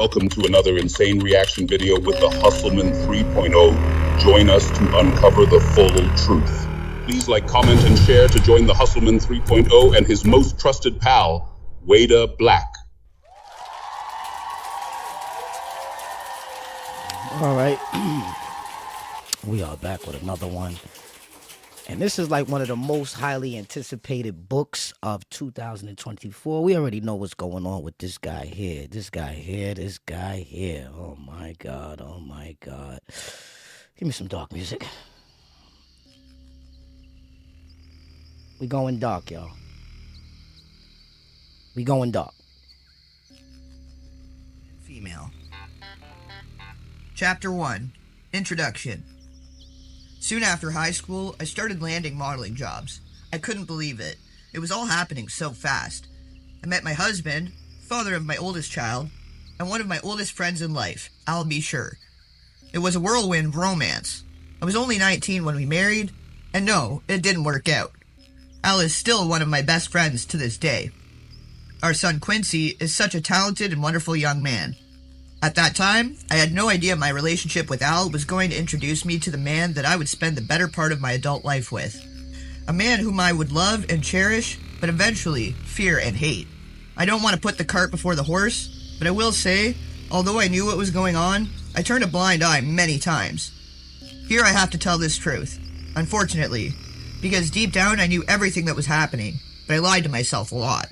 Welcome to another insane reaction video with the Hustleman 3.0. Join us to uncover the full truth. Please like, comment, and share to join the Hustleman 3.0 and his most trusted pal, Wada Black. All right. We are back with another one. And this is like one of the most highly anticipated books of 2024. We already know what's going on with this guy here. This guy here. This guy here. Oh, my God. Oh, my God. Give me some dark music. We going dark, y'all. We going dark. Female. Chapter 1. Introduction. Soon after high school, I started landing modeling jobs. I couldn't believe it. It was all happening so fast. I met my husband, father of my oldest child, and one of my oldest friends in life, I'll be sure. It was a whirlwind romance. I was only 19 when we married, and no, it didn't work out. Al is still one of my best friends to this day. Our son Quincy is such a talented and wonderful young man. At that time, I had no idea my relationship with Al was going to introduce me to the man that I would spend the better part of my adult life with. A man whom I would love and cherish, but eventually fear and hate. I don't want to put the cart before the horse, but I will say, although I knew what was going on, I turned a blind eye many times. Here I have to tell this truth, unfortunately, because deep down I knew everything that was happening, but I lied to myself a lot.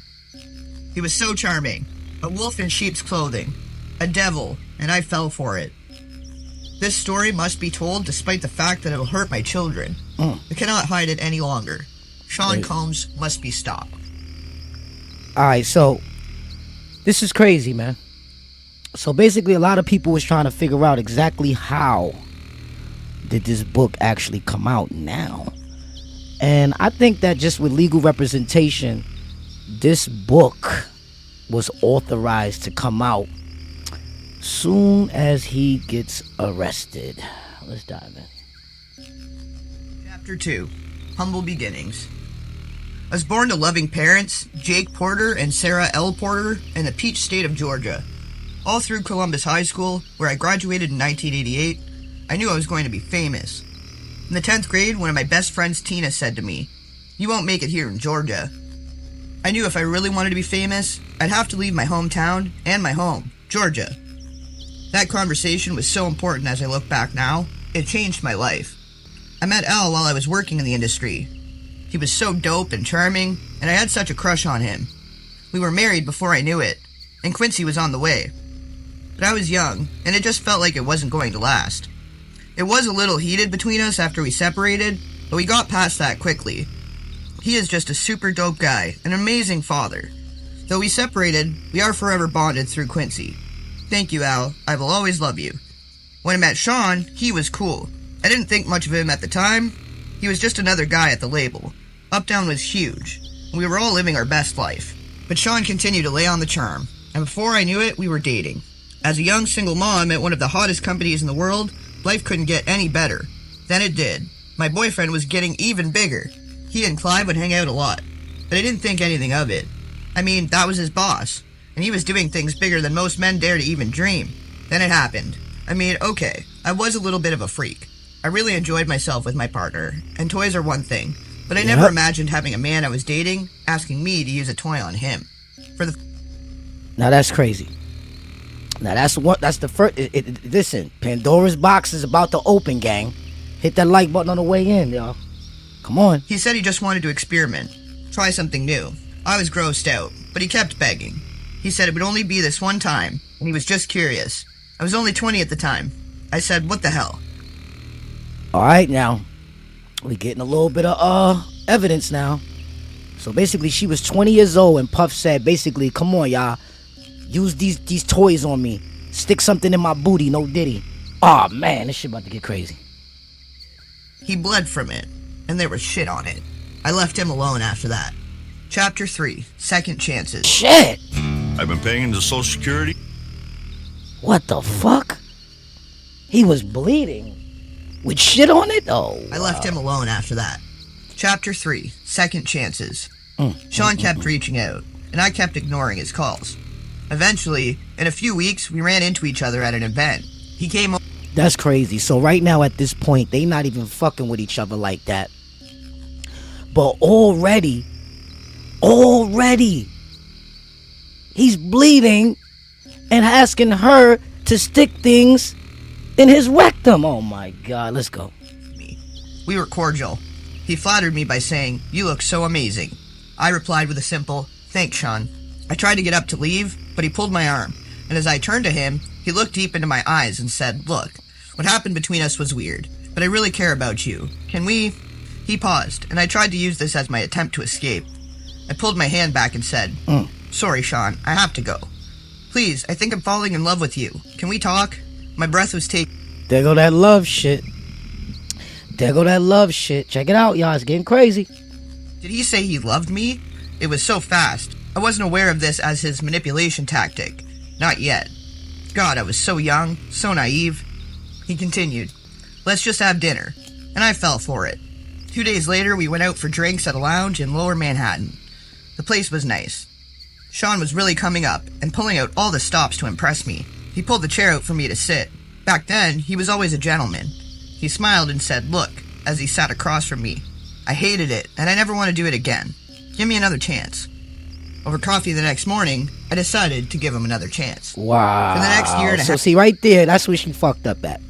He was so charming, a wolf in sheep's clothing, a devil, and I fell for it. This story must be told despite the fact that it will hurt my children. I cannot hide it any longer. Sean Combs must be stopped. Alright, so this is crazy, man. So basically a lot of people was trying to figure out exactly how did this book actually come out now. And I think that just with legal representation, this book was authorized to come out soon as he gets arrested. Let's dive in. Chapter 2. Humble Beginnings. I was born to loving parents, Jake Porter and Sarah L. Porter, in the Peach State of Georgia. All through Columbus High School, where I graduated in 1988, I knew I was going to be famous. In the 10th grade, one of my best friends, Tina, said to me, "You won't make it here in Georgia." I knew if I really wanted to be famous, I'd have to leave my hometown and my home, Georgia. That conversation was so important as I look back now. It changed my life. I met Al while I was working in the industry. He was so dope and charming, and I had such a crush on him. We were married before I knew it, and Quincy was on the way. But I was young, and it just felt like it wasn't going to last. It was a little heated between us after we separated, but we got past that quickly. He is just a super dope guy, an amazing father. Though we separated, we are forever bonded through Quincy. Thank you, Al. I will always love you. When I met Sean, he was cool. I didn't think much of him at the time. He was just another guy at the label. Uptown was huge. We were all living our best life. But Sean continued to lay on the charm, and before I knew it, we were dating. As a young single mom at one of the hottest companies in the world, life couldn't get any better. Then it did. My boyfriend was getting even bigger. He and Clive would hang out a lot, but I didn't think anything of it. I mean, that was his boss, and he was doing things bigger than most men dare to even dream. Then it happened. I mean, okay, I was a little bit of a freak. I really enjoyed myself with my partner, and toys are one thing, but I never imagined having a man I was dating asking me to use a toy on him. Now that's crazy. Now that's the first. Listen, Pandora's box is about to open, gang. Hit that like button on the way in, y'all. Come on. He said he just wanted to experiment, try something new. I was grossed out, but he kept begging. He said it would only be this one time, and he was just curious. I was only 20 at the time. I said, what the hell? Alright, now, we getting a little bit of, evidence now. So basically, she was 20 years old, and Puff said, basically, come on, y'all. Use these toys on me. Stick something in my booty, no diddy. Aw, man, this shit about to get crazy. He bled from it, and there was shit on it. I left him alone after that. Chapter 3, Second Chances. Shit! I've been paying into Social Security. What the fuck? He was bleeding. With shit on it? Oh, I left him alone after that. Chapter 3, Second Chances. Sean kept reaching out, and I kept ignoring his calls. Eventually, in a few weeks, we ran into each other at an event. He came over. That's crazy. So right now at this point, they not even fucking with each other like that. But already, he's bleeding and asking her to stick things in his rectum. Oh my God, let's go. We were cordial. He flattered me by saying, "You look so amazing." I replied with a simple, "Thanks, Sean." I tried to get up to leave, but he pulled my arm, and as I turned to him, he looked deep into my eyes and said, "Look, what happened between us was weird, but I really care about you. Can we..." He paused, and I tried to use this as my attempt to escape. I pulled my hand back and said, "Sorry, Sean, I have to go. Please, I think I'm falling in love with you. Can we talk?" My breath was taken. There go that love shit. There go that love shit. Check it out, y'all. It's getting crazy. Did he say he loved me? It was so fast. I wasn't aware of this as his manipulation tactic. Not yet. God, I was so young, so naive. He continued, "Let's just have dinner." And I fell for it. 2 days later, we went out for drinks at a lounge in Lower Manhattan. The place was nice. Sean was really coming up and pulling out all the stops to impress me. He pulled the chair out for me to sit. Back then, he was always a gentleman. He smiled and said, "Look," as he sat across from me. I hated it, and I never want to do it again. Give me another chance. Over coffee the next morning, I decided to give him another chance. Wow. For the next year and a So half. see, right there, that's where she fucked up at.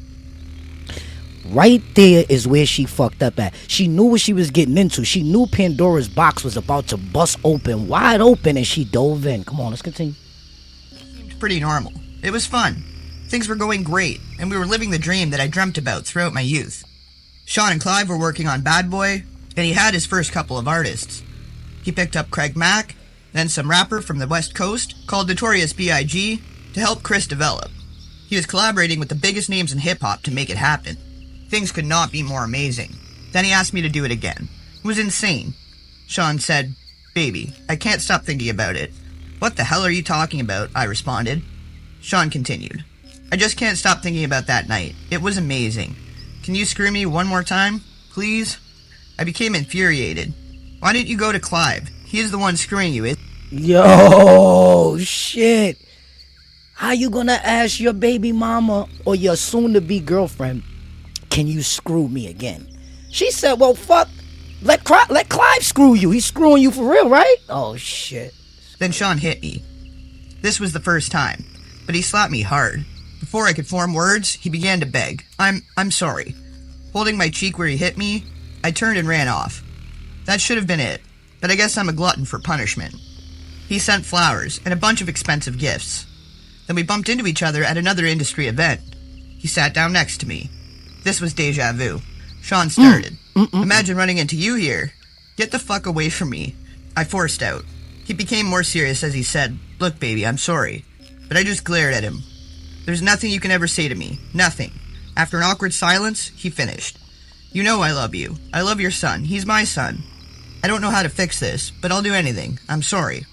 Right there is where she fucked up at. She knew what she was getting into. She knew Pandora's box was about to bust open, wide open, and she dove in. Come on, let's continue. Seemed pretty normal. It was fun. Things were going great, and we were living the dream that I dreamt about throughout my youth. Sean and Clive were working on Bad Boy, and he had his first couple of artists. He picked up Craig Mack, then some rapper from the West Coast called Notorious B.I.G. to help Chris develop. He was collaborating with the biggest names in hip-hop to make it happen. Things could not be more amazing. Then he asked me to do it again. It was insane. Sean said, "Baby, I can't stop thinking about it." "What the hell are you talking about?" I responded. Sean continued, "I just can't stop thinking about that night. It was amazing. Can you screw me one more time, please?" I became infuriated. "Why didn't you go to Clive? He is the one screwing you." Yo, shit. How you gonna ask your baby mama or your soon-to-be girlfriend, "Can you screw me again?" She said, "Well, fuck, let Clive screw you. He's screwing you for real, right?" Oh, shit. Then Sean hit me. This was the first time, but he slapped me hard. Before I could form words, he began to beg. I'm sorry." Holding my cheek where he hit me, I turned and ran off. That should have been it, but I guess I'm a glutton for punishment. He sent flowers and a bunch of expensive gifts. Then we bumped into each other at another industry event. He sat down next to me. This was deja vu. Sean started. "Imagine running into you here. Get the fuck away from me." I forced out. He became more serious as he said, "Look, baby, I'm sorry." But I just glared at him. "There's nothing you can ever say to me. Nothing." After an awkward silence, he finished. "You know I love you. I love your son. He's my son. I don't know how to fix this, but I'll do anything. I'm sorry."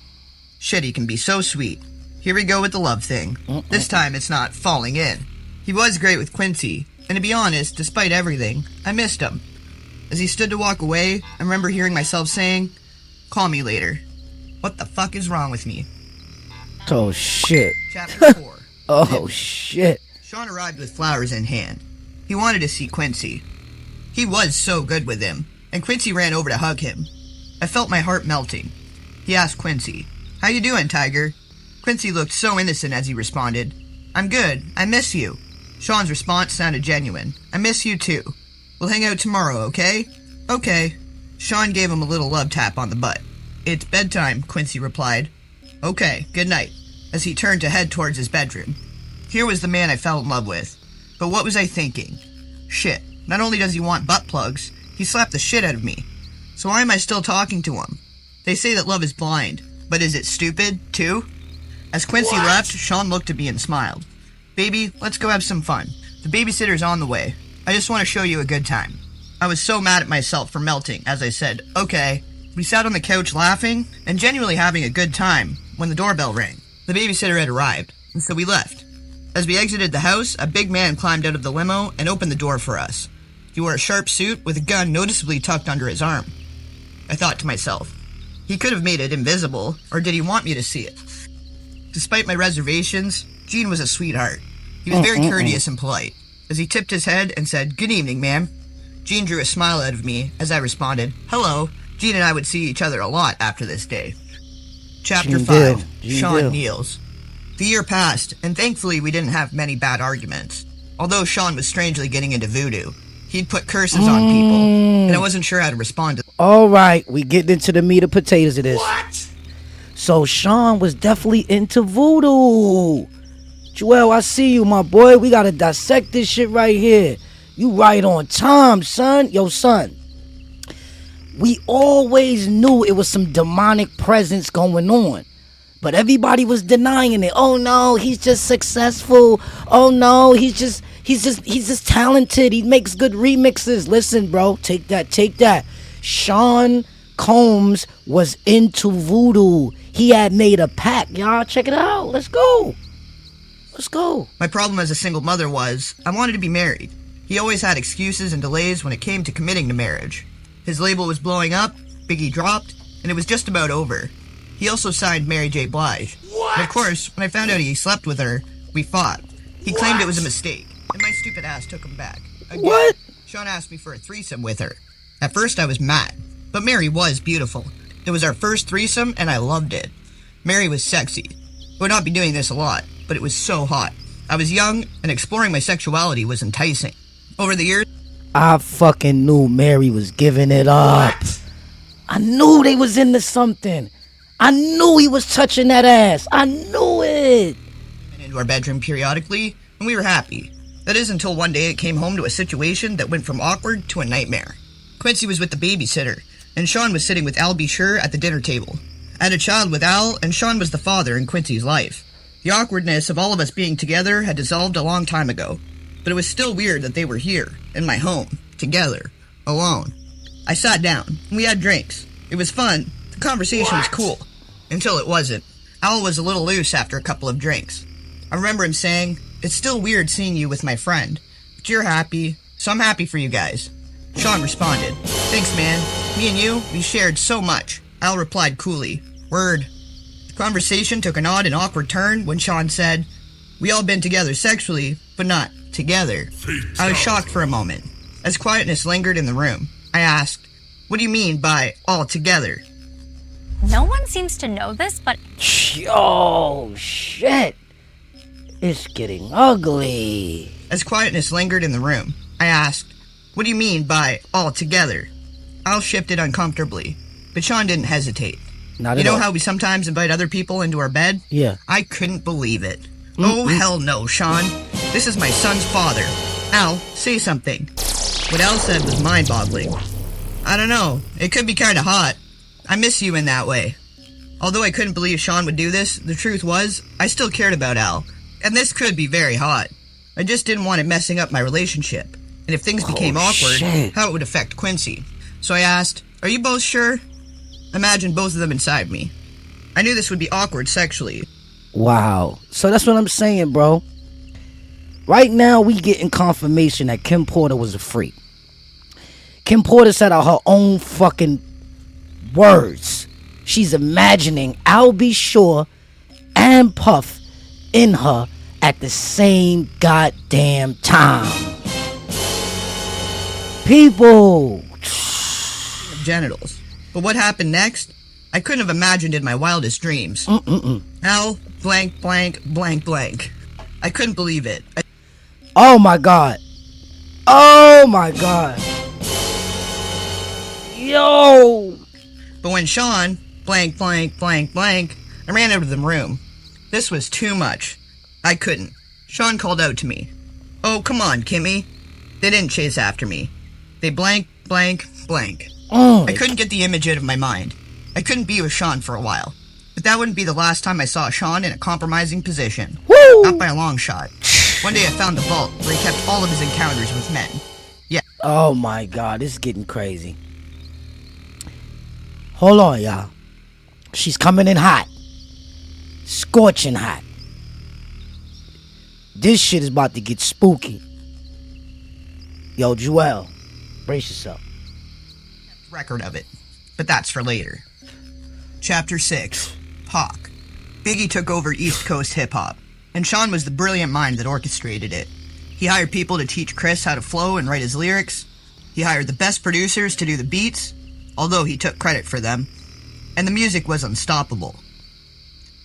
Shit, he can be so sweet. Here we go with the love thing. This time it's not falling in. He was great with Quincy, and to be honest, despite everything, I missed him. As he stood to walk away, I remember hearing myself saying, "Call me later." What the fuck is wrong with me? Oh, shit. Chapter 4. Oh, shit. Sean arrived with flowers in hand. He wanted to see Quincy. He was so good with him, and Quincy ran over to hug him. I felt my heart melting. He asked Quincy, "How you doing, Tiger?" Quincy looked so innocent as he responded, "I'm good. I miss you." Sean's response sounded genuine. "I miss you too. We'll hang out tomorrow, okay?" "Okay." Sean gave him a little love tap on the butt. "It's bedtime," Quincy replied. "Okay, good night," as he turned to head towards his bedroom. Here was the man I fell in love with. But what was I thinking? Shit, not only does he want butt plugs, he slapped the shit out of me. So why am I still talking to him? They say that love is blind, but is it stupid, too? As Quincy left, Sean looked at me and smiled. "Baby, let's go have some fun. The babysitter's on the way. I just want to show you a good time." I was so mad at myself for melting as I said, "Okay." We sat on the couch laughing and genuinely having a good time when the doorbell rang. The babysitter had arrived, and so we left. As we exited the house, a big man climbed out of the limo and opened the door for us. He wore a sharp suit with a gun noticeably tucked under his arm. I thought to myself, he could have made it invisible, or did he want me to see it? Despite my reservations, Gene was a sweetheart. He was very courteous and polite. As he tipped his head and said, "Good evening, ma'am," Gene drew a smile out of me as I responded, "Hello." Gene and I would see each other a lot after this day. Chapter 5, Sean Kneels. The year passed, and thankfully we didn't have many bad arguments. Although Sean was strangely getting into voodoo. He'd put curses on people, and I wasn't sure how to respond to them. All right, we get into the meat and potatoes of this. What? So Sean was definitely into voodoo. Joel, I see you, my boy. We gotta dissect this shit right here. You right on time, son. Yo, son. We always knew it was some demonic presence going on. But everybody was denying it. Oh no, he's just successful. Oh no, he's just talented. He makes good remixes. Listen, bro, take that. Sean Combs was into voodoo. He had made a pact. Y'all check it out. Let's go. My problem as a single mother was, I wanted to be married. He always had excuses and delays when it came to committing to marriage. His label was blowing up, Biggie dropped, and it was just about over. He also signed Mary J. Blige. What? And of course, when I found out he slept with her, we fought. He claimed it was a mistake, and my stupid ass took him back. Again, what? Sean asked me for a threesome with her. At first I was mad, but Mary was beautiful. It was our first threesome, and I loved it. Mary was sexy. I would not be doing this a lot, but it was so hot. I was young, and exploring my sexuality was enticing. Over the years, I fucking knew Mary was giving it up. What? I knew they was into something. I knew he was touching that ass. I knew it. Into our bedroom periodically, and we were happy. That is until one day it came home to a situation that went from awkward to a nightmare. Quincy was with the babysitter, and Sean was sitting with Al B. Sure at the dinner table. I had a child with Al, and Sean was the father in Quincy's life. The awkwardness of all of us being together had dissolved a long time ago, but it was still weird that they were here, in my home, together, alone. I sat down, and we had drinks. It was fun. The conversation was cool. Until it wasn't. Al was a little loose after a couple of drinks. I remember him saying, "It's still weird seeing you with my friend, but you're happy, so I'm happy for you guys." Sean responded, "Thanks, man. Me and you, we shared so much." Al replied coolly, "Word." The conversation took an odd and awkward turn when Sean said, "We all been together sexually, but not together." I was shocked for a moment. As quietness lingered in the room, I asked, "What do you mean by all together?" No one seems to know this, but... Oh, shit. It's getting ugly. As quietness lingered in the room, I asked, "What do you mean by all together?" Al shifted uncomfortably, but Sean didn't hesitate. Not You at know all. how we sometimes invite other people into our bed? Yeah. I couldn't believe it. Oh, hell no, Sean. This is my son's father. Al, say something. What Al said was mind-boggling. I don't know. It could be kinda hot. I miss you in that way. Although I couldn't believe Sean would do this, the truth was, I still cared about Al. And this could be very hot. I just didn't want it messing up my relationship. And if things became awkward, shit. how it would affect Quincy. So I asked, "Are you both sure?" Imagine both of them inside me. I knew this would be awkward sexually. Wow. So that's what I'm saying, bro. Right now, we getting confirmation that Kim Porter was a freak. Kim Porter said out her own fucking words. She's imagining Al B. Sure and Puff in her at the same goddamn time. People. Genitals. But what happened next? I couldn't have imagined in my wildest dreams. Al, blank, blank, blank, blank. I couldn't believe it. Oh my god. Oh my god. Yo. But when Sean, blank, blank, blank, blank, I ran out of the room. This was too much. I couldn't. Sean called out to me. "Oh, come on, Kimmy." They didn't chase after me. They blank, blank, blank. I couldn't get the image out of my mind. I couldn't be with Sean for a while. But that wouldn't be the last time I saw Sean in a compromising position. Woo. Not by a long shot. One day I found the vault where he kept all of his encounters with men. Yeah. Oh my god, this is getting crazy. Hold on, y'all. She's coming in hot. Scorching hot. This shit is about to get spooky. Yo, Joel, brace yourself. Record of it. But that's for later. Chapter 6. Hawk. Biggie took over East Coast hip-hop, and Sean was the brilliant mind that orchestrated it. He hired people to teach Chris how to flow and write his lyrics. He hired the best producers to do the beats, although he took credit for them, and the music was unstoppable.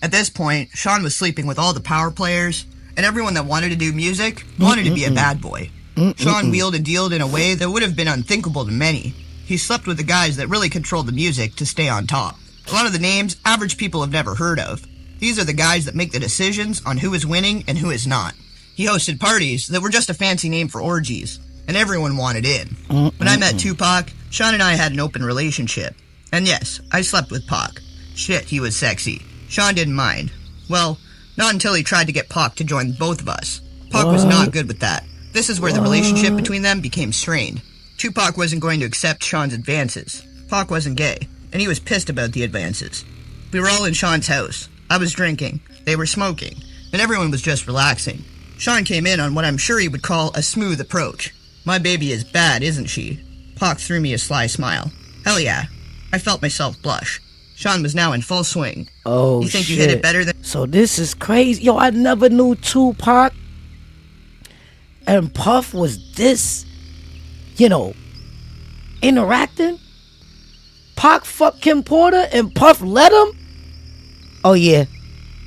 At this point, Sean was sleeping with all the power players, and everyone that wanted to do music wanted to be a bad boy. Sean wheeled and dealed in a way that would have been unthinkable to many. He slept with the guys that really controlled the music to stay on top. A lot of the names average people have never heard of. These are the guys that make the decisions on who is winning and who is not. He hosted parties that were just a fancy name for orgies, and everyone wanted in. When I met Tupac, Sean and I had an open relationship. And yes, I slept with Pac. Shit, he was sexy. Sean didn't mind. Well, not until he tried to get Pac to join both of us. Pac was not good with that. This is where the relationship between them became strained. Tupac wasn't going to accept Sean's advances. Pac wasn't gay, and he was pissed about the advances. We were all in Sean's house. I was drinking, they were smoking, and everyone was just relaxing. Sean came in on what I'm sure he would call a smooth approach. My baby is bad, isn't she? Pac threw me a sly smile. Hell yeah. I felt myself blush. Sean was now in full swing. Oh, you think you hit it better than... So this is crazy. Yo, I never knew Tupac and Puff was this, interacting. Pac fucked Kim Porter and Puff let him? Oh yeah.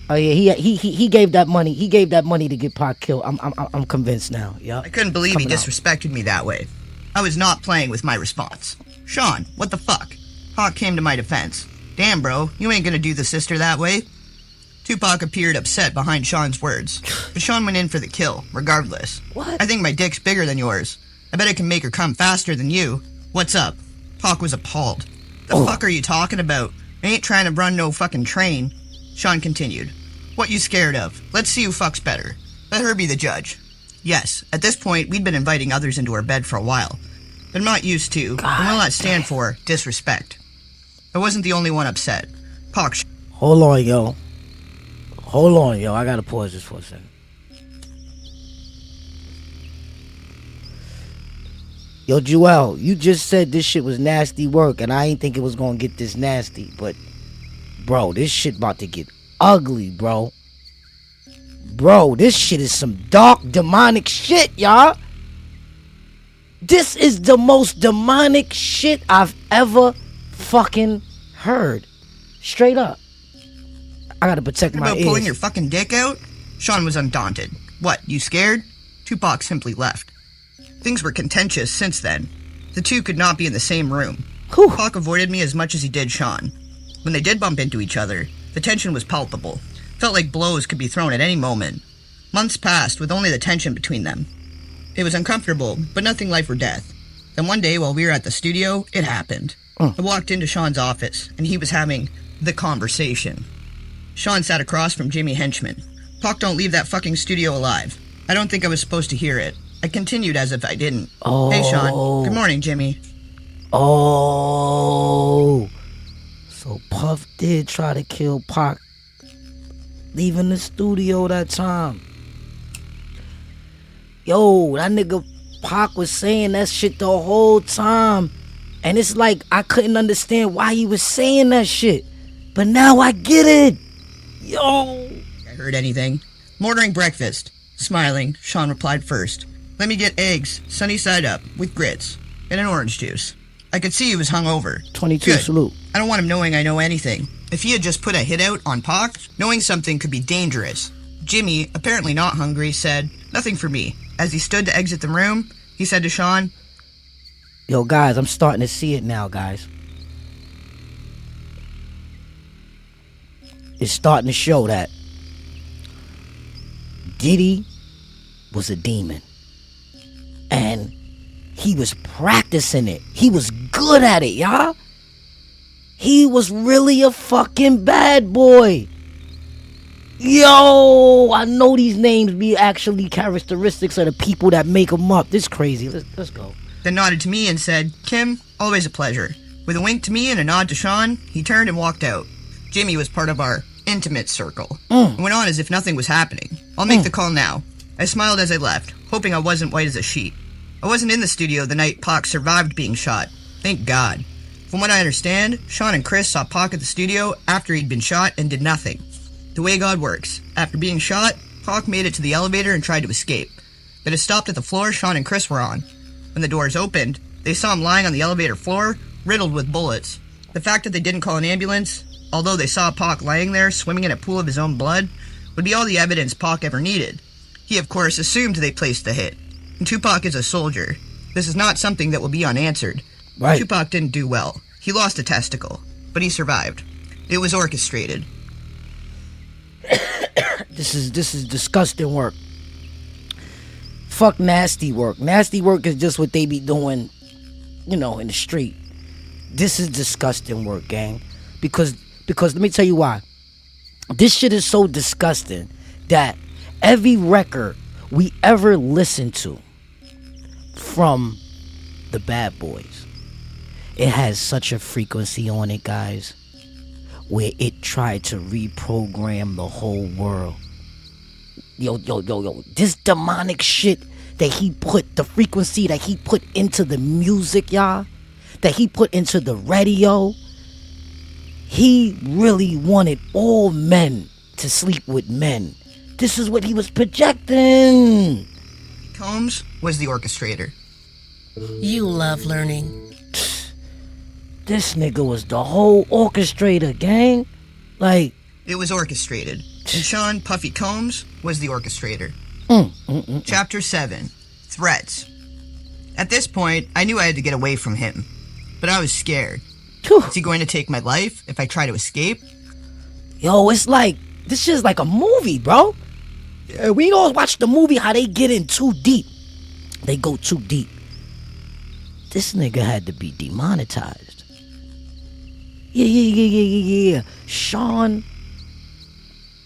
He gave that money. He gave that money to get Pac killed. I'm convinced now. Yeah. I couldn't believe he disrespected me that way. I was not playing with my response. Sean, what the fuck? Pac came to my defense. Damn, bro, you ain't gonna do the sister that way. Tupac appeared upset behind Sean's words, but Sean went in for the kill, regardless. What? I think my dick's bigger than yours. I bet I can make her come faster than you. What's up? Pac was appalled. The fuck are you talking about? I ain't trying to run no fucking train. Sean continued. What you scared of? Let's see who fucks better. Let her be the judge. Yes, at this point, we'd been inviting others into our bed for a while, but I'm not used to, and will not stand for, disrespect. I wasn't the only one upset. Pac... Hold on, yo. I gotta pause this for a second. Yo, Joel, you just said this shit was nasty work, and I ain't think it was gonna get this nasty, but, bro, this shit about to get ugly, bro. Bro, this shit is some dark, demonic shit, y'all. This is the most demonic shit I've ever fucking heard. Straight up. I gotta protect my ears. Pulling your fucking dick out? Sean was undaunted. What, you scared? Tupac simply left. Things were contentious since then. The two could not be in the same room. Pac avoided me as much as he did Sean. When they did bump into each other, the tension was palpable. Felt like blows could be thrown at any moment. Months passed with only the tension between them. It was uncomfortable, but nothing life or death. Then one day while we were at the studio, it happened. I walked into Sean's office, and he was having the conversation. Sean sat across from Jimmy Henchman. Pac don't leave that fucking studio alive. I don't think I was supposed to hear it. I continued as if I didn't. Hey, Sean. Good morning, Jimmy. So Puff did try to kill Pac, leaving the studio that time. Yo, that nigga Pac was saying that shit the whole time. And it's like I couldn't understand why he was saying that shit. But now I get it. Yo. I heard anything. I'm ordering breakfast. Smiling, Sean replied first. Let me get eggs, sunny side up, with grits, and an orange juice. I could see he was hungover. 22 Good. Salute. I don't want him knowing I know anything. If he had just put a hit out on Pac, knowing something could be dangerous. Jimmy, apparently not hungry, said, nothing for me. As he stood to exit the room, he said to Sean, Yo, guys, I'm starting to see it now, guys. It's starting to show that Diddy was a demon. And he was practicing it. He was good at it, y'all. He was really a fucking bad boy. Yo, I know these names be actually characteristics of the people that make them up. This crazy. Let's go. Then nodded to me and said, Kim, always a pleasure. With a wink to me and a nod to Sean, he turned and walked out. Jimmy was part of our intimate circle. And went on as if nothing was happening. I'll make the call now. I smiled as I left, hoping I wasn't white as a sheet. I wasn't in the studio the night Pac survived being shot. Thank God. From what I understand, Sean and Chris saw Pac at the studio after he'd been shot and did nothing. The way God works. After being shot, Pac made it to the elevator and tried to escape. But it stopped at the floor Sean and Chris were on. When the doors opened, they saw him lying on the elevator floor, riddled with bullets. The fact that they didn't call an ambulance, although they saw Pac laying there, swimming in a pool of his own blood, would be all the evidence Pac ever needed. He, of course, assumed they placed the hit. And Tupac is a soldier. This is not something that will be unanswered. Right. Tupac didn't do well. He lost a testicle, but he survived. It was orchestrated. This is disgusting work. Fuck nasty work. Nasty work is just what they be doing, in the street. This is disgusting work, gang. Because let me tell you why. This shit is so disgusting that every record we ever listened to from the Bad Boys, it has such a frequency on it, guys, where it tried to reprogram the whole world. Yo, this demonic shit that he put, the frequency that he put into the music, y'all, that he put into the radio, he really wanted all men to sleep with men. This is what he was projecting. Combs was the orchestrator. You love learning. This nigga was the whole orchestrator, gang. Like, It was orchestrated. And Sean Puffy Combs was the orchestrator. Chapter 7. Threats. At this point, I knew I had to get away from him. But I was scared. Whew. Is he going to take my life if I try to escape? Yo, it's like, this shit's like a movie, bro. We all watch the movie how they get in too deep. They go too deep. This nigga had to be demonetized. Yeah. Sean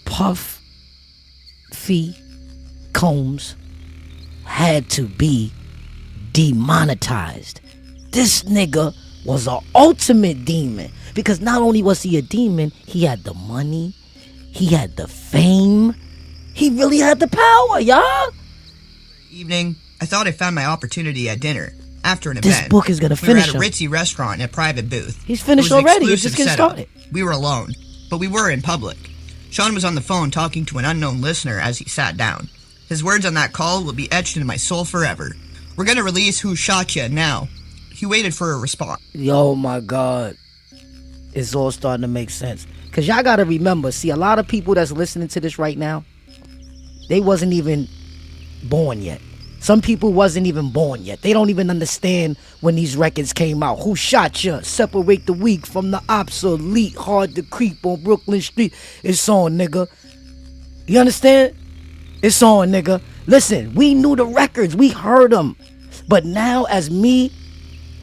Puffy Combs had to be demonetized. This nigga was an ultimate demon. Because not only was he a demon, he had the money, he had the fame, he really had the power, y'all. Evening, I thought I found my opportunity at dinner. After an This event, book is gonna we were finish at a him. ritzy restaurant in a private booth. He's finished It was an already. You're exclusive just getting setup. started. We were alone, but we were in public. Sean was on the phone talking to an unknown listener as he sat down. His words on that call will be etched into my soul forever. We're gonna release Who Shot Ya now. He waited for a response. Yo, my God. It's all starting to make sense. Because y'all got to remember, see, a lot of people that's listening to this right now, they wasn't even born yet. Some people wasn't even born yet. They don't even understand when these records came out. Who Shot Ya? Separate the weak from the obsolete. Hard to creep on Brooklyn Street. It's on, nigga. You understand? It's on, nigga. Listen, we knew the records. We heard them. But now as me,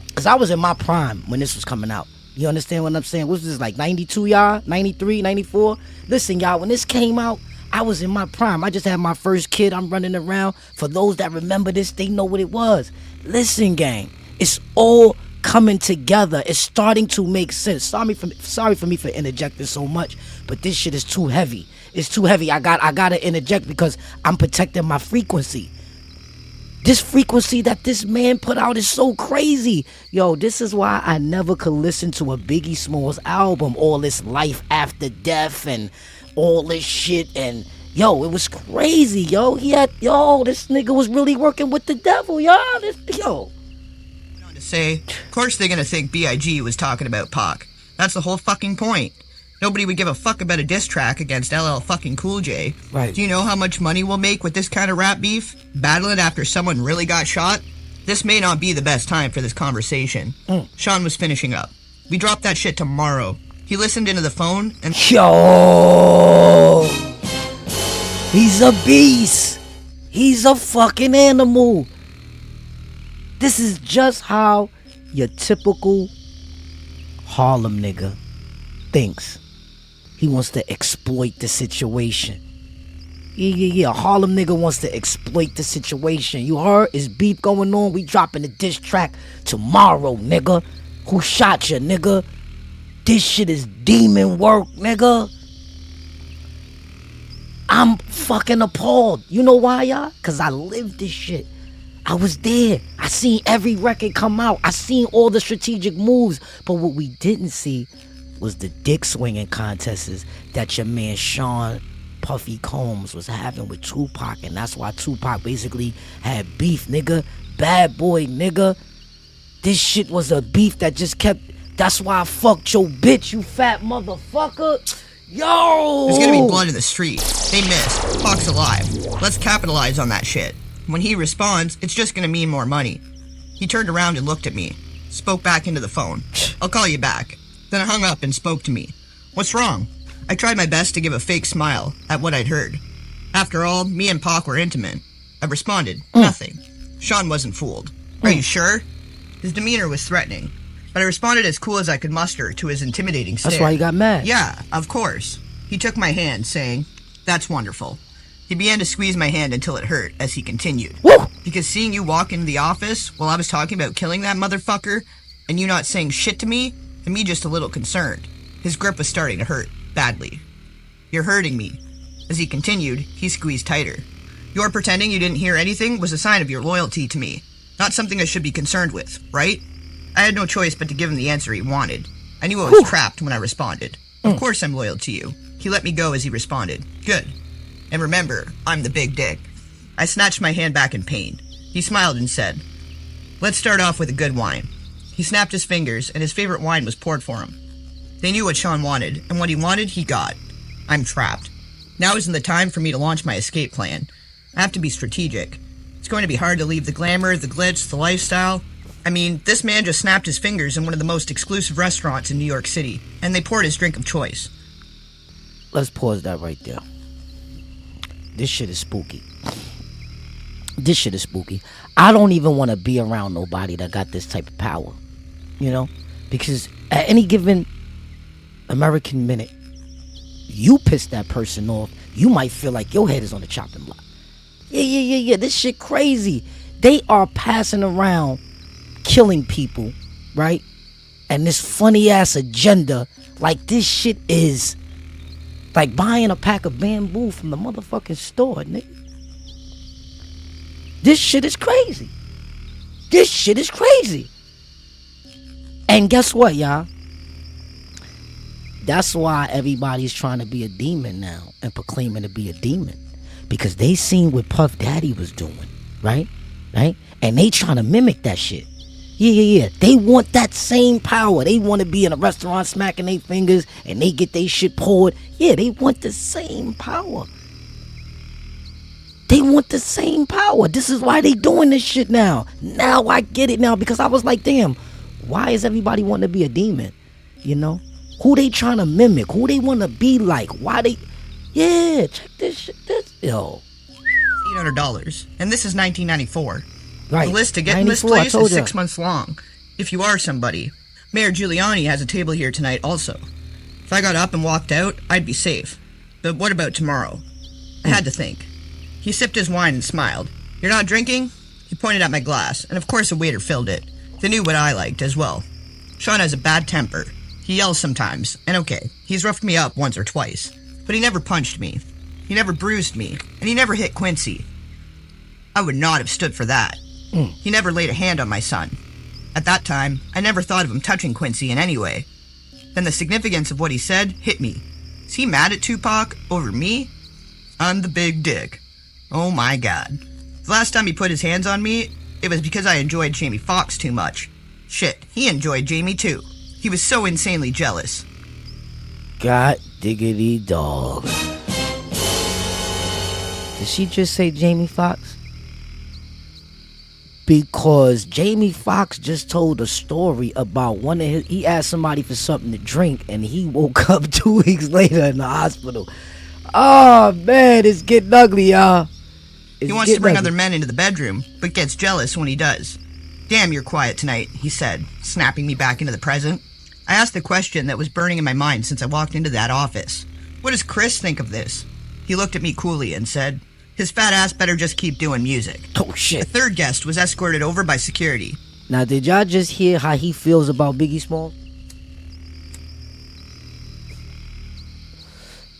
because I was in my prime when this was coming out. You understand what I'm saying? What was this, like 92, y'all? 93, 94? Listen, y'all, when this came out, I was in my prime. I just had my first kid. I'm running around. For those that remember this, they know what it was. Listen, gang, it's all coming together. It's starting to make sense. Sorry for me for interjecting so much, but this shit is too heavy. It's too heavy. I gotta interject because I'm protecting my frequency. This frequency that this man put out is so crazy. Yo, this is why I never could listen to a Biggie Smalls album. All this life after death and all this shit. And, yo, it was crazy, yo. This nigga was really working with the devil, y'all. To say, of course they're gonna think B.I.G. was talking about Pac. That's the whole fucking point. Nobody would give a fuck about a diss track against LL fucking Cool J. Right. Do you know how much money we'll make with this kind of rap beef? Battling after someone really got shot? This may not be the best time for this conversation. Sean was finishing up. We dropped that shit tomorrow. He listened into the phone and... Yo! He's a beast! He's a fucking animal! This is just how your typical Harlem nigga thinks. He wants to exploit the situation. Yeah. Harlem nigga wants to exploit the situation. You heard? Is beef going on? We dropping the diss track tomorrow, nigga. Who shot ya, nigga? This shit is demon work, nigga. I'm fucking appalled. You know why, y'all? Because I lived this shit. I was there. I seen every record come out. I seen all the strategic moves. But what we didn't see was the dick swinging contests that your man Sean Puffy Combs was having with Tupac, and that's why Tupac basically had beef, nigga. Bad boy, nigga. This shit was a beef that just kept. That's why I fucked your bitch, you fat motherfucker. Yo! There's gonna be blood in the street. They missed. Pac's alive. Let's capitalize on that shit. When he responds, it's just gonna mean more money. He turned around and looked at me. Spoke back into the phone. I'll call you back. Then hung up and spoke to me. What's wrong? I tried my best to give a fake smile at what I'd heard. After all, me and Pac were intimate. I responded, nothing. Sean wasn't fooled. Are you sure? His demeanor was threatening, but I responded as cool as I could muster to his intimidating stare. That's why he got mad. Yeah, of course. He took my hand, saying, "That's wonderful." He began to squeeze my hand until it hurt as he continued. Woo! Because seeing you walk into the office while I was talking about killing that motherfucker, and you not saying shit to me, and me just a little concerned. His grip was starting to hurt, badly. "You're hurting me." As he continued, he squeezed tighter. "Your pretending you didn't hear anything was a sign of your loyalty to me. Not something I should be concerned with, right?" I had no choice but to give him the answer he wanted. I knew I was trapped when I responded. "Of course I'm loyal to you." He let me go as he responded. "Good. And remember, I'm the big dick." I snatched my hand back in pain. He smiled and said, "Let's start off with a good wine." He snapped his fingers, and his favorite wine was poured for him. They knew what Sean wanted, and what he wanted, he got. I'm trapped. Now isn't the time for me to launch my escape plan. I have to be strategic. It's going to be hard to leave the glamour, the glitz, the lifestyle. I mean, this man just snapped his fingers in one of the most exclusive restaurants in New York City, and they poured his drink of choice. Let's pause that right there. This shit is spooky. This shit is spooky. I don't even want to be around nobody that got this type of power. You know? Because at any given American minute, you piss that person off, you might feel like your head is on the chopping block. Yeah. This shit crazy. They are passing around killing people, right? And this funny ass agenda, like this shit is like buying a pack of bamboo from the motherfucking store, nigga. This shit is crazy. This shit is crazy. And guess what, y'all? That's why everybody's trying to be a demon now and proclaiming to be a demon. Because they seen what Puff Daddy was doing, right? And they trying to mimic that shit. Yeah. They want that same power. They want to be in a restaurant smacking their fingers and they get their shit poured. Yeah, they want the same power. They want the same power. This is why they doing this shit now. Now I get it now, because I was like, damn, why is everybody wanting to be a demon? You know? Who they trying to mimic? Who they want to be like? Why they... Yeah, check this shit. Yo. $800. And this is 1994. Right. The list to get in this 94, place is 6 months long. If you are somebody. Mayor Giuliani has a table here tonight also. If I got up and walked out, I'd be safe. But what about tomorrow? I had to think. He sipped his wine and smiled. "You're not drinking?" He pointed at my glass, and of course a waiter filled it. They knew what I liked as well. Sean has a bad temper. He yells sometimes, and okay, he's roughed me up once or twice. But he never punched me. He never bruised me, and he never hit Quincy. I would not have stood for that. He never laid a hand on my son. At that time, I never thought of him touching Quincy in any way. Then the significance of what he said hit me. Is he mad at Tupac over me? I'm the big dick. Oh my god. The last time he put his hands on me, it was because I enjoyed Jamie Foxx too much. Shit, he enjoyed Jamie too. He was so insanely jealous. God diggity dog. Did she just say Jamie Foxx? Because Jamie Foxx just told a story about one of his... He asked somebody for something to drink and he woke up 2 weeks later in the hospital. Oh man, it's getting ugly, y'all. He wants to bring other men into the bedroom, but gets jealous when he does. "Damn, you're quiet tonight," he said, snapping me back into the present. I asked the question that was burning in my mind since I walked into that office. "What does Chris think of this?" He looked at me coolly and said, "His fat ass better just keep doing music." Oh shit. The third guest was escorted over by security. Now, did y'all just hear how he feels about Biggie Smalls?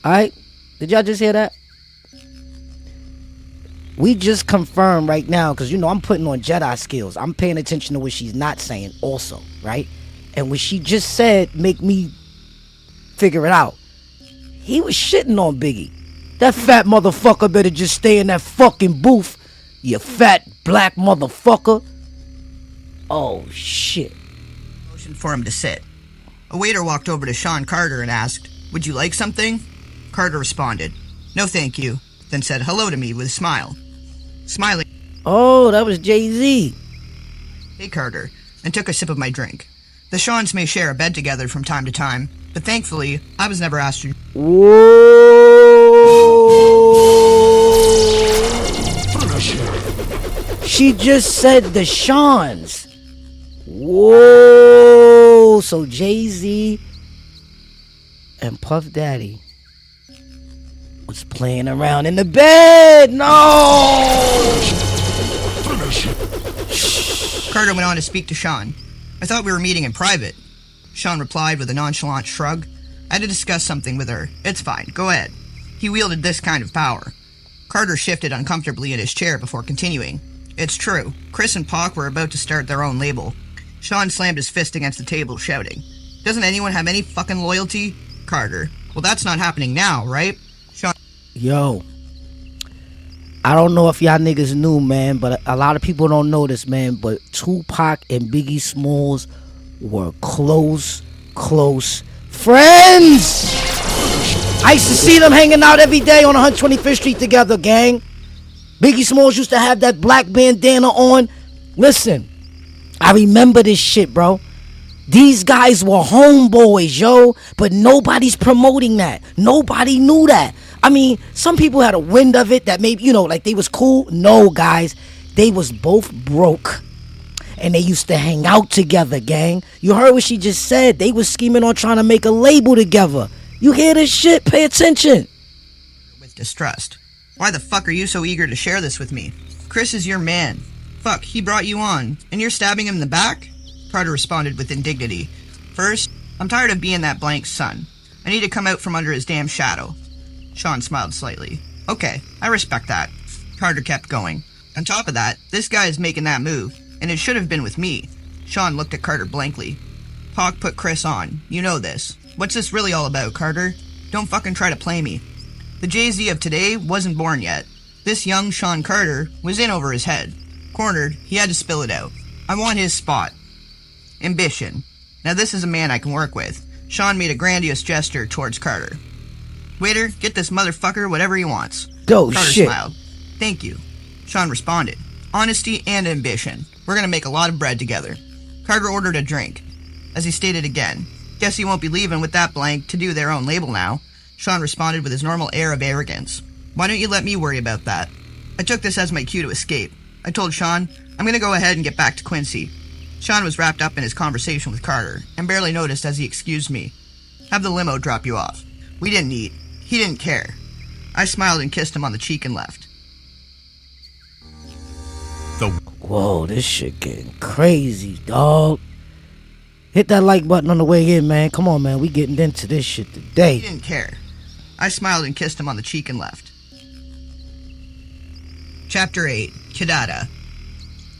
Alright? Did y'all just hear that? We just confirmed right now, because, you know, I'm putting on Jedi skills. I'm paying attention to what she's not saying also, right? And what she just said make me figure it out. He was shitting on Biggie. That fat motherfucker better just stay in that fucking booth, you fat black motherfucker. Oh, shit. Motion for him to sit. A waiter walked over to Sean Carter and asked, "Would you like something?" Carter responded, "No thank you," then said hello to me with a smile. Smiling, Oh, that was Jay-Z. "Hey Carter," and took a sip of my drink. The Seans may share a bed together from time to time, but thankfully, I was never asked to. Whoa. She just said the Seans. Whoa. So Jay-Z and Puff Daddy was playing around in the bed. No. Carter went on to speak to Sean. "I thought we were meeting in private." Sean replied with a nonchalant shrug. "I had to discuss something with her. It's fine. Go ahead." He wielded this kind of power. Carter shifted uncomfortably in his chair before continuing. "It's true. Chris and Pac were about to start their own label." Sean slammed his fist against the table, shouting, "Doesn't anyone have any fucking loyalty?" Carter, "Well, that's not happening now, right?" Sean, Yo, I don't know if y'all niggas knew, man, but a lot of people don't know this, man, but Tupac and Biggie Smalls were close friends. I used to see them hanging out every day on 125th Street together, gang. Biggie Smalls used to have that black bandana on. Listen, I remember this shit, bro. These guys were homeboys, yo, but nobody's promoting that. Nobody knew that. I mean, some people had a wind of it that maybe, like they was cool. No, guys, they was both broke. And they used to hang out together, gang. You heard what she just said. They was scheming on trying to make a label together. You hear this shit? Pay attention. with distrust, "Why the fuck are you so eager to share this with me? Chris is your man. Fuck, he brought you on, and you're stabbing him in the back?" Carter responded with indignity. "First, I'm tired of being that blank's son. I need to come out from under his damn shadow." Sean smiled slightly. "Okay, I respect that." Carter kept going. "On top of that, this guy is making that move, and it should have been with me." Sean looked at Carter blankly. "Pac put Chris on. You know this. What's this really all about, Carter? Don't fucking try to play me. The Jay-Z of today wasn't born yet. This young Sean Carter was in over his head. Cornered, he had to spill it out. I want his spot. Ambition. Now this is a man I can work with." Sean made a grandiose gesture towards Carter. "Waiter, get this motherfucker whatever he wants." Oh, Carter shit. smiled. "Thank you." Sean responded. "Honesty and ambition. We're gonna make a lot of bread together." Carter ordered a drink. As he stated again, "Guess he won't be leaving with that blank to do their own label now." Sean responded with his normal air of arrogance. "Why don't you let me worry about that?" I took this as my cue to escape. I told Sean, "I'm gonna go ahead and get back to Quincy." Sean was wrapped up in his conversation with Carter, and barely noticed as he excused me. "Have the limo drop you off." We didn't eat. He didn't care. I smiled and kissed him on the cheek and left. Whoa, this shit getting crazy, dog. Hit that like button on the way in, man. Come on, man. We getting into this shit He today. didn't care. I smiled and kissed him on the cheek and left. Chapter 8. Kidada.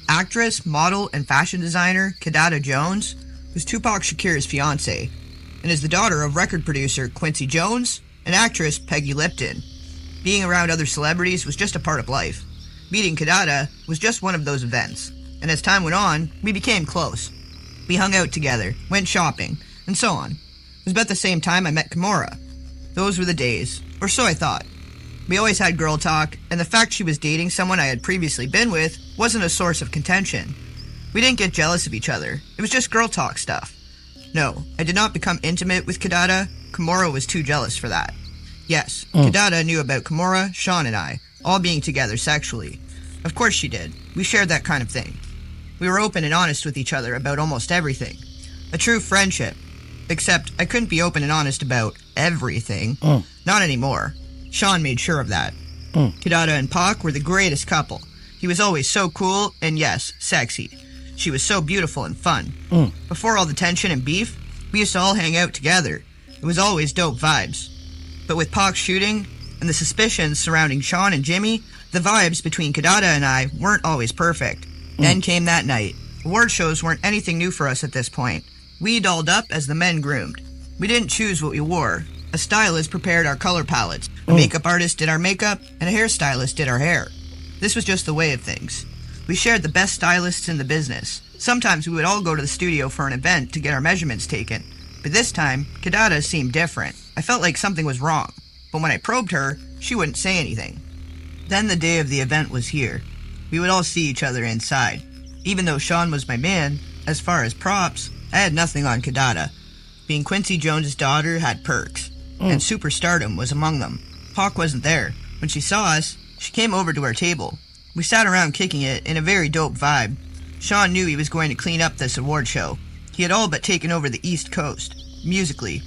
Actress, model, and fashion designer Kidada Jones was Tupac Shakur's fiancée and is the daughter of record producer Quincy Jones and actress Peggy Lipton. Being around other celebrities was just a part of life. Meeting Kidada was just one of those events, and as time went on, we became close. We hung out together, went shopping, and so on. It was about the same time I met Kimura. Those were the days, or so I thought. We always had girl talk, and the fact she was dating someone I had previously been with wasn't a source of contention. We didn't get jealous of each other. It was just girl talk stuff. No, I did not become intimate with Kidada. Kimura was too jealous for that. Yes, Kidada knew about Kimura, Sean, and I, all being together sexually. Of course she did. We shared that kind of thing. We were open and honest with each other about almost everything. A true friendship. Except I couldn't be open and honest about everything. Not anymore. Sean made sure of that. Kidada and Pac were the greatest couple. He was always so cool and, yes, sexy. She was so beautiful and fun. Before all the tension and beef, we used to all hang out together. It was always dope vibes. But with Pac's shooting and the suspicions surrounding Sean and Jimmy, the vibes between Kidada and I weren't always perfect. Then came that night. Award shows weren't anything new for us at this point. We dolled up as the men groomed. We didn't choose what we wore. A stylist prepared our color palettes, a makeup artist did our makeup, and a hairstylist did our hair. This was just the way of things. We shared the best stylists in the business. Sometimes we would all go to the studio for an event to get our measurements taken. But this time, Kidada seemed different. I felt like something was wrong. But when I probed her, she wouldn't say anything. Then the day of the event was here. We would all see each other inside. Even though Sean was my man, as far as props, I had nothing on Kidada. Being Quincy Jones' daughter had perks, and superstardom was among them. Hawk wasn't there. When she saw us, she came over to our table. We sat around kicking it in a very dope vibe. Sean knew he was going to clean up this award show. He had all but taken over the East Coast, musically.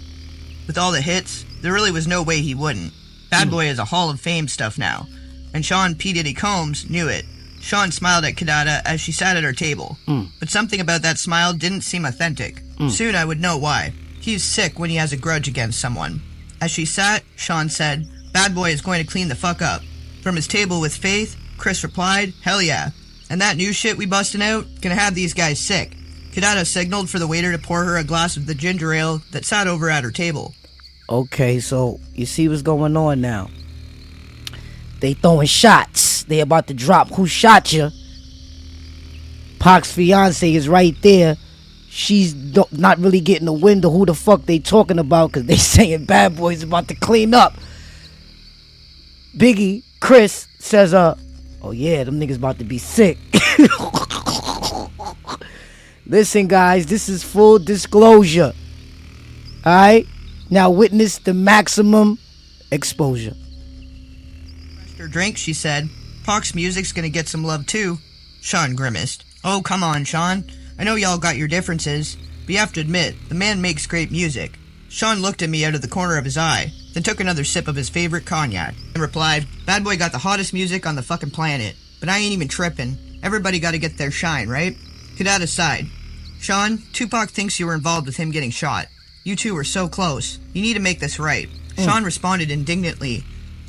With all the hits, there really was no way he wouldn't. Bad Boy is a Hall of Fame stuff now, and Sean P. Diddy Combs knew it. Sean smiled at Kidada as she sat at our table, but something about that smile didn't seem authentic. Soon I would know why. He's sick when he has a grudge against someone. As she sat, Sean said, "Bad Boy is going to clean the fuck up." From his table with Faith, Chris replied, "Hell yeah. And that new shit we bustin' out, gonna have these guys sick." Kidada signaled for the waiter to pour her a glass of the ginger ale that sat over at her table. Okay, so you see what's going on now. They throwing shots. They about to drop who shot you. Pac's fiance is right there. She's not really getting the wind of who the fuck they talking about, because they saying Bad Boy's about to clean up. Biggie, Chris, says, oh yeah, them niggas about to be sick. Listen, guys, this is full disclosure. Alright? Now witness the maximum exposure. Her drink, she said. Pac's music's gonna get some love too. Sean grimaced. "Oh, come on, Sean. I know y'all got your differences, but you have to admit, the man makes great music." Sean looked at me out of the corner of his eye, then took another sip of his favorite cognac, and replied, "Bad Boy got the hottest music on the fucking planet, but I ain't even tripping. Everybody gotta get their shine, right?" Kidada sighed. "Sean, Tupac thinks you were involved with him getting shot. You two were so close. You need to make this right." Sean responded indignantly,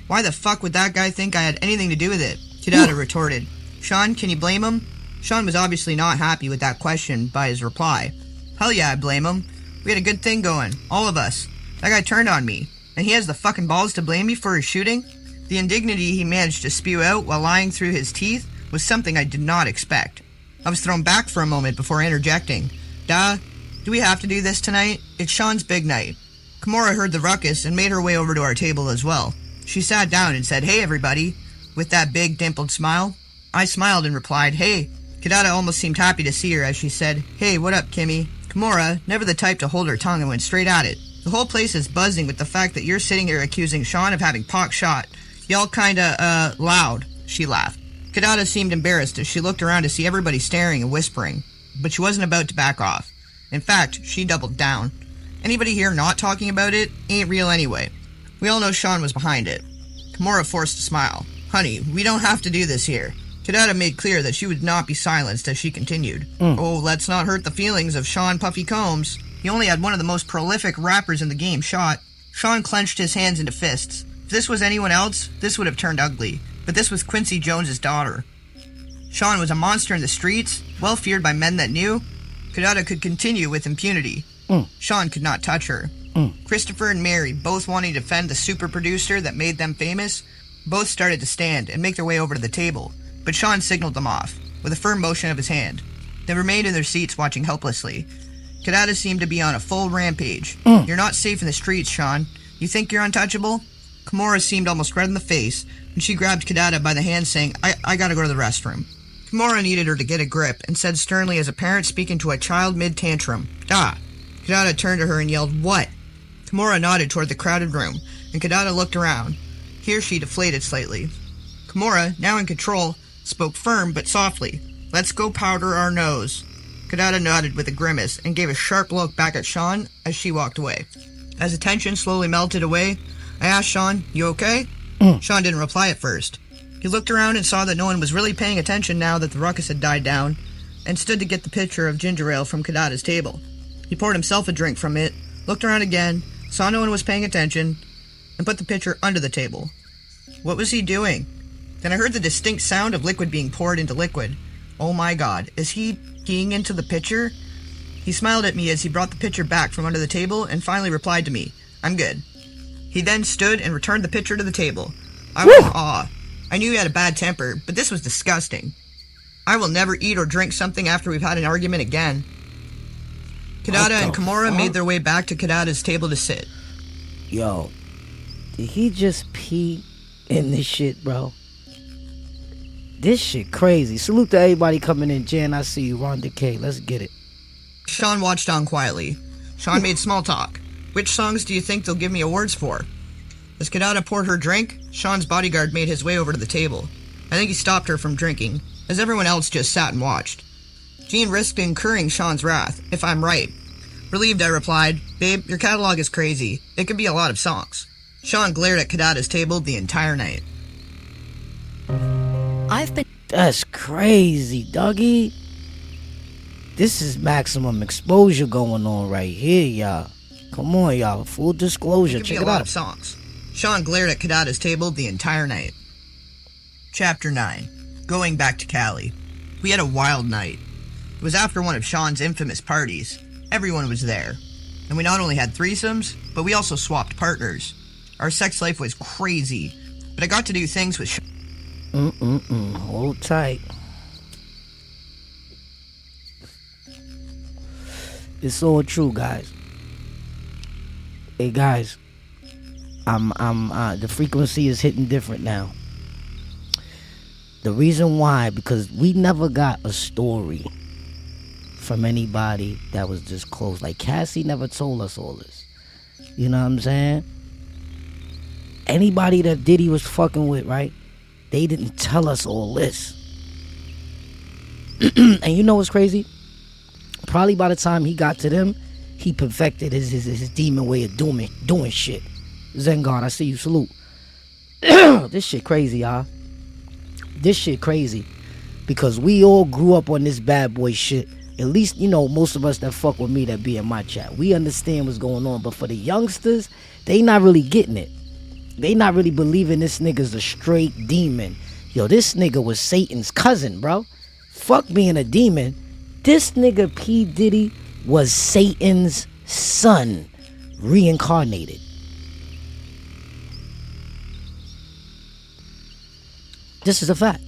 "Why the fuck would that guy think I had anything to do with it?" Kidada retorted, "Sean, can you blame him?" Sean was obviously not happy with that question by his reply. "Hell yeah, I blame him. We had a good thing going, all of us. That guy turned on me, and he has the fucking balls to blame me for his shooting?" The indignity he managed to spew out while lying through his teeth was something I did not expect. I was thrown back for a moment before interjecting, "Do we have to do this tonight? It's Sean's big night." Kimura heard the ruckus and made her way over to our table as well. She sat down and said, "Hey everybody," with that big dimpled smile. I smiled and replied, "Hey." Kidada almost seemed happy to see her as she said, "Hey, what up, Kimmy?" Kimura, never the type to hold her tongue, and went straight at it. "The whole place is buzzing with the fact that you're sitting here accusing Sean of having Pac shot. Y'all kinda, loud," she laughed. Kidada seemed embarrassed as she looked around to see everybody staring and whispering, but she wasn't about to back off. In fact, she doubled down. Anybody here not talking about it ain't real anyway. We all know Sean was behind it. Kimura forced a smile. "Honey, we don't have to do this here." Kidada made clear that she would not be silenced as she continued. "Oh, let's not hurt the feelings of Sean Puffy Combs. He only had one of the most prolific rappers in the game shot." Sean clenched his hands into fists. If this was anyone else, this would have turned ugly. But this was Quincy Jones' daughter. Sean was a monster in the streets, well feared by men that knew. Kidada could continue with impunity. Sean could not touch her. Christopher and Mary, both wanting to defend the super producer that made them famous, both started to stand and make their way over to the table, but Sean signaled them off, with a firm motion of his hand. They remained in their seats watching helplessly. Kidada seemed to be on a full rampage. "You're not safe in the streets, Sean. You think you're untouchable?" Kimura seemed almost red in the face, and she grabbed Kidada by the hand saying, I gotta go to the restroom." Kimura needed her to get a grip, and said sternly as a parent speaking to a child mid-tantrum, "Da." Kidada turned to her and yelled, "What?" Kimura nodded toward the crowded room, and Kidada looked around. Here she deflated slightly. Kimura, now in control, spoke firm but softly. "Let's go powder our nose." Kidada nodded with a grimace and gave a sharp look back at Sean as she walked away. As the tension slowly melted away, I asked Sean, "You okay?" Sean didn't reply at first. He looked around and saw that no one was really paying attention now that the ruckus had died down, and stood to get the pitcher of ginger ale from Kidada's table. He poured himself a drink from it, looked around again, saw no one was paying attention, and put the pitcher under the table. What was he doing? Then I heard the distinct sound of liquid being poured into liquid. Oh my god, is he peeing into the pitcher? He smiled at me as he brought the pitcher back from under the table and finally replied to me, "I'm good." He then stood and returned the pitcher to the table. I was in awe. I knew he had a bad temper, but this was disgusting. I will never eat or drink something after we've had an argument again. Kadada and Kimura made their way back to Kadada's table to sit. Yo, did he just pee in this shit, bro? This shit crazy. Salute to everybody coming in. Jan, I see you. Ron Decay, let's get it. Sean watched on quietly. Sean made small talk. Which songs do you think they'll give me awards for? As Kadada poured her drink, Sean's bodyguard made his way over to the table. I think he stopped her from drinking, as everyone else just sat and watched. Jean risked incurring Sean's wrath, if I'm right. Relieved, I replied, "Babe, your catalog is crazy. It could be a lot of songs." Sean glared at Kadada's table the entire night. That's crazy, doggy. This is maximum exposure going on right here, y'all. Come on, y'all. Full disclosure. Check it a lot out. Of songs. Sean glared at Kadada's table the entire night. Chapter 9. Going back to Cali. We had a wild night. It was after one of Sean's infamous parties. Everyone was there. And we not only had threesomes, but we also swapped partners. Our sex life was crazy. But I got to do things with Sean. Hold tight. It's all true, guys. Hey, guys. The frequency is hitting different now. The reason why, because we never got a story from anybody that was this close. Like, Cassie never told us all this. You know what I'm saying? Anybody that Diddy was fucking with, right? They didn't tell us all this. And you know what's crazy? Probably by the time he got to them, he perfected his demon way of doing shit. Zengard, I see you. Salute. This shit crazy, y'all. This shit crazy. Because we all grew up on this bad boy shit. At least, you know, most of us that fuck with me that be in my chat. We understand what's going on. But for the youngsters, they not really getting it. They not really believing this nigga's a straight demon. Yo, this nigga was Satan's cousin, bro. Fuck being a demon. This nigga P. Diddy was Satan's son, reincarnated. This is a fact.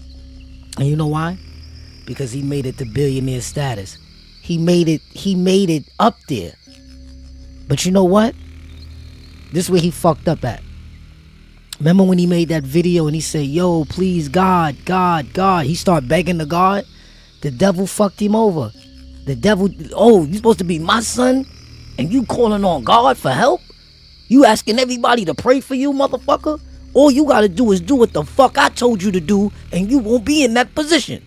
And you know why? Because he made it to billionaire status. He made it up there. But you know what? This is where he fucked up at. Remember when he made that video and he said, "Yo, please, God, God, God." He started begging the God. The devil fucked him over. The devil, "Oh, you supposed to be my son? And you calling on God for help? You asking everybody to pray for you, motherfucker? All you gotta do is do what the fuck I told you to do, and you won't be in that position."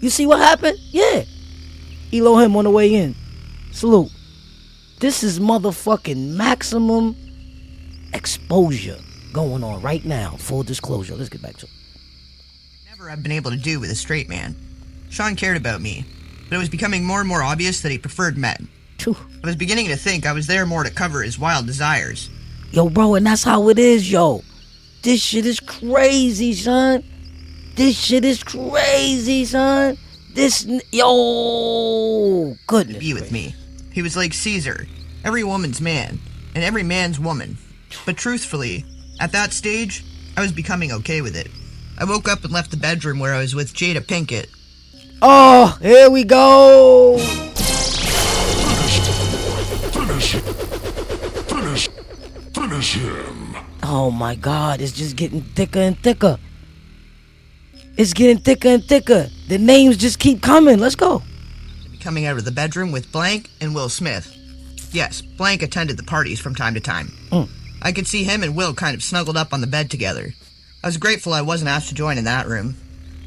You see what happened? Yeah. Elohim on the way in. Salute. This is motherfucking maximum exposure going on right now. Full disclosure. Let's get back to it. Never have been able to do with a straight man. Sean cared about me, but it was becoming more and more obvious that he preferred men. Phew. I was beginning to think I was there more to cover his wild desires. Yo, bro, and that's how it is, yo. This shit is crazy, son. This shit is crazy, son. Yo, goodness. Be with me. He was like Caesar, every woman's man, and every man's woman. But truthfully, at that stage, I was becoming okay with it. I woke up and left the bedroom where I was with Jada Pinkett. Oh, here we go. Finish him. Oh my God, it's just getting thicker and thicker. It's getting thicker and thicker. The names just keep coming. Let's go. Coming out of the bedroom with Blank and Will Smith. Yes, Blank attended the parties from time to time. I could see him and Will kind of snuggled up on the bed together. I was grateful I wasn't asked to join in that room.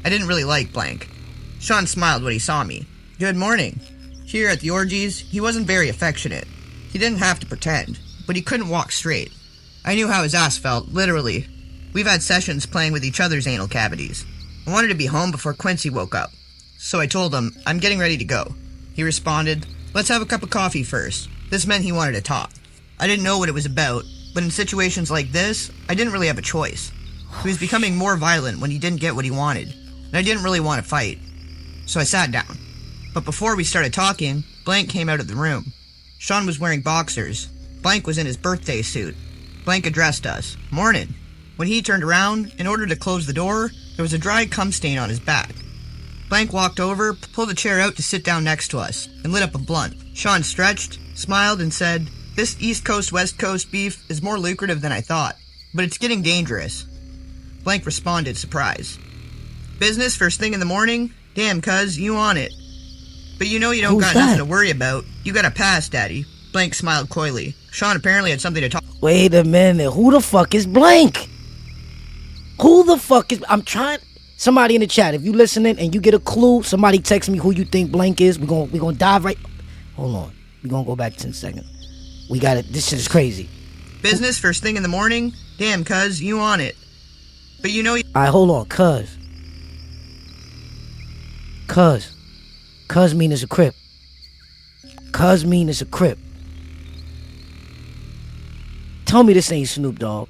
I didn't really like Blank. Sean smiled when he saw me. "Good morning." Here at the orgies, he wasn't very affectionate. He didn't have to pretend, but he couldn't walk straight. I knew how his ass felt, literally. We've had sessions playing with each other's anal cavities. I wanted to be home before Quincy woke up. So I told him, "I'm getting ready to go." He responded, "Let's have a cup of coffee first." This meant he wanted to talk. I didn't know what it was about, but in situations like this, I didn't really have a choice. He was becoming more violent when he didn't get what he wanted, and I didn't really want to fight. So I sat down. But before we started talking, Blank came out of the room. Sean was wearing boxers. Blank was in his birthday suit. Blank addressed us. Morning. When he turned around, in order to close the door, there was a dry cum stain on his back. Blank walked over, pulled a chair out to sit down next to us, and lit up a blunt. Sean stretched, smiled, and said, "This East Coast, West Coast beef is more lucrative than I thought, but it's getting dangerous." Blank responded, surprised. "Business first thing in the morning? Damn, cuz, you on it. But you know you don't got nothing to worry about. You got a pass, Daddy." Blank smiled coyly. Sean apparently had something to talk. Wait a minute. Who the fuck is Blank? Who the fuck is... I'm trying... Somebody in the chat, if you listening and you get a clue, somebody text me who you think Blank is. We're gonna dive right... Hold on. We're gonna go back 10 seconds. We got it. This shit is crazy. Business first thing in the morning? Damn, cuz, you on it. But you know... Alright, hold on. Cuz mean it's a crip. Cuz mean it's a crip. Tell me this ain't Snoop Dogg.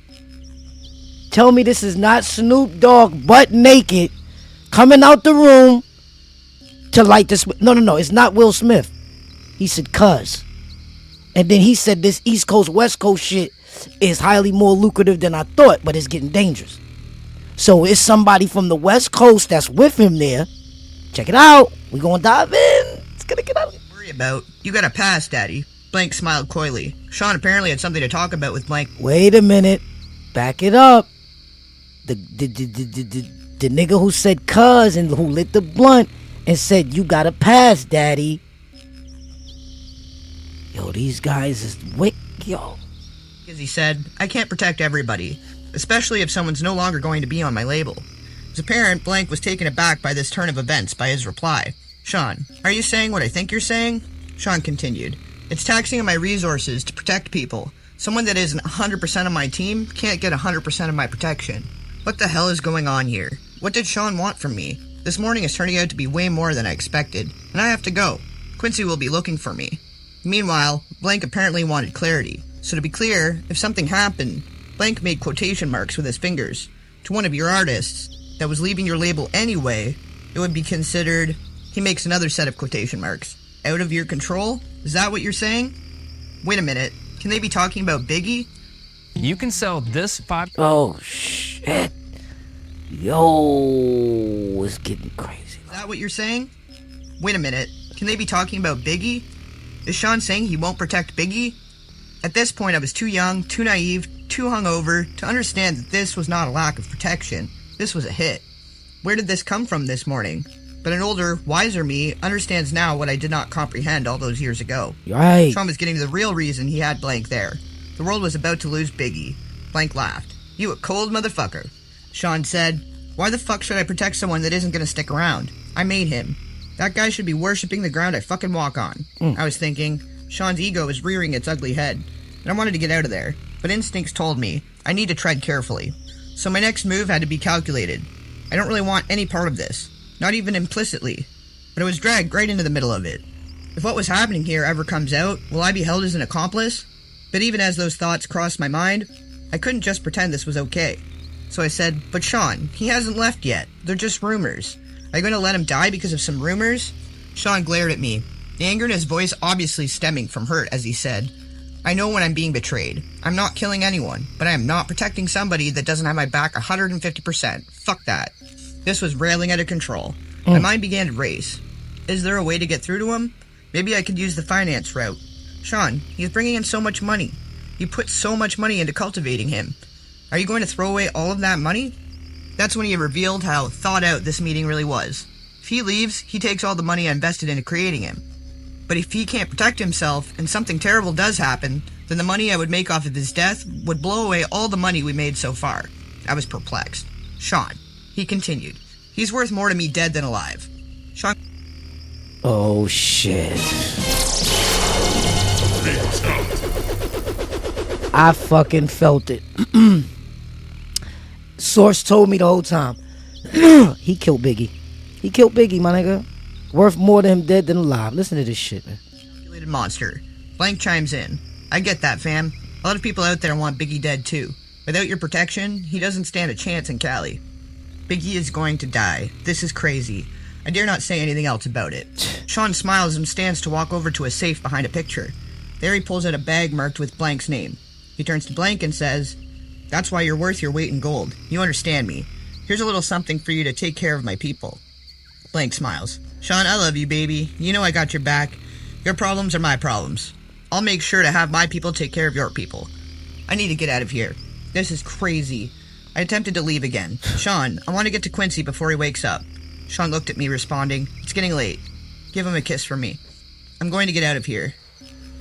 Tell me this is not Snoop Dogg butt naked coming out the room to light this. No, it's not Will Smith. He said cuz. And then he said this East Coast, West Coast shit is highly more lucrative than I thought, but it's getting dangerous. So it's somebody from the West Coast that's with him there. Check it out. We gonna dive in. It's gonna get out. Worry about. You got a pass, Daddy. Blank smiled coyly. Sean apparently had something to talk about with Blank. Wait a minute. Back it up. The nigga who said cuz and who lit the blunt and said you got a pass, Daddy. Yo, these guys is wick, yo. As he said, I can't protect everybody, especially if someone's no longer going to be on my label. As a parent, Blank was taken aback by this turn of events by his reply. Sean, are you saying what I think you're saying? Sean continued. It's taxing on my resources to protect people. Someone that isn't 100% of my team can't get 100% of my protection. What the hell is going on here? What did Sean want from me? This morning is turning out to be way more than I expected, and I have to go. Quincy will be looking for me. Meanwhile, Blank apparently wanted clarity. So to be clear, if something happened, Blank made quotation marks with his fingers to one of your artists that was leaving your label anyway, it would be considered, he makes another set of quotation marks, out of your control? Is that what you're saying? Wait a minute, can they be talking about Biggie? You can sell this 5... Oh, shit. Yo, it's getting crazy. Is that what you're saying? Wait a minute, can they be talking about Biggie? Is Sean saying he won't protect Biggie? At this point, I was too young, too naive, too hungover to understand that this was not a lack of protection. This was a hit. Where did this come from this morning? But an older, wiser me understands now what I did not comprehend all those years ago. Right. Sean was getting to the real reason he had Blank there. The world was about to lose Biggie. Blank laughed. You a cold motherfucker. Sean said, why the fuck should I protect someone that isn't gonna stick around? I made him. That guy should be worshipping the ground I fucking walk on. I was thinking, Sean's ego is rearing its ugly head, and I wanted to get out of there, but instincts told me I need to tread carefully. So my next move had to be calculated. I don't really want any part of this, not even implicitly, but I was dragged right into the middle of it. If what was happening here ever comes out, will I be held as an accomplice? But even as those thoughts crossed my mind, I couldn't just pretend this was okay. So I said, but Sean, he hasn't left yet. They're just rumors. Are you going to let him die because of some rumors? Sean glared at me, the anger in his voice obviously stemming from hurt as he said, I know when I'm being betrayed. I'm not killing anyone, but I am not protecting somebody that doesn't have my back 150%. Fuck that. This was railing out of control. My mind began to race. Is there a way to get through to him? Maybe I could use the finance route. Sean, he's bringing in so much money. You put so much money into cultivating him. Are you going to throw away all of that money? That's when he revealed how thought out this meeting really was. If he leaves, he takes all the money I invested into creating him. But if he can't protect himself and something terrible does happen, then the money I would make off of his death would blow away all the money we made so far. I was perplexed. Sean, he continued, he's worth more to me dead than alive. Sean... Oh, shit. I fucking felt it. Source told me the whole time. He killed Biggie. He killed Biggie, my nigga. Worth more to him dead than alive. Listen to this shit, man. Calculated monster. Blank chimes in. I get that, fam. A lot of people out there want Biggie dead too. Without your protection, he doesn't stand a chance in Cali. Biggie is going to die. This is crazy. I dare not say anything else about it. Sean smiles and stands to walk over to a safe behind a picture. There he pulls out a bag marked with Blank's name. He turns to Blank and says, "That's why you're worth your weight in gold. You understand me. Here's a little something for you to take care of my people." Blank smiles. "Sean, I love you, baby. You know I got your back. Your problems are my problems. I'll make sure to have my people take care of your people. I need to get out of here. This is crazy." I attempted to leave again. "Sean, I want to get to Quincy before he wakes up." Sean looked at me, responding, "It's getting late. Give him a kiss for me. I'm going to get out of here.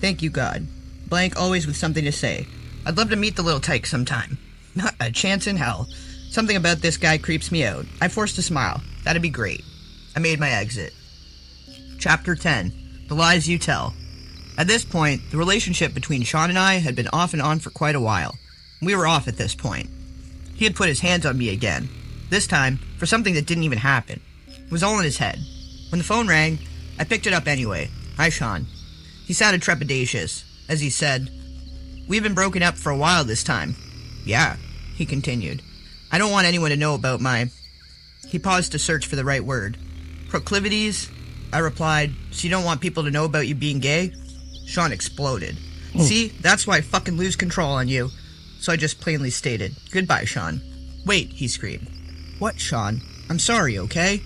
Thank you, God." Blank, always with something to say. "I'd love to meet the little tyke sometime." Not a chance in hell. Something about this guy creeps me out. I forced a smile. That'd be great. I made my exit. Chapter 10. The Lies You Tell. At this point, the relationship between Sean and I had been off and on for quite a while. We were off at this point. He had put his hands on me again. This time, for something that didn't even happen. It was all in his head. When the phone rang, I picked it up anyway. "Hi, Sean." He sounded trepidatious, as he said, "We've been broken up for a while this time." "Yeah," he continued. "I don't want anyone to know about my..." He paused to search for the right word. "Proclivities?" I replied, "So you don't want people to know about you being gay?" Sean exploded. "See, that's why I fucking lose control on you." So I just plainly stated, "Goodbye, Sean." "Wait," he screamed. "What, Sean? I'm sorry, okay?"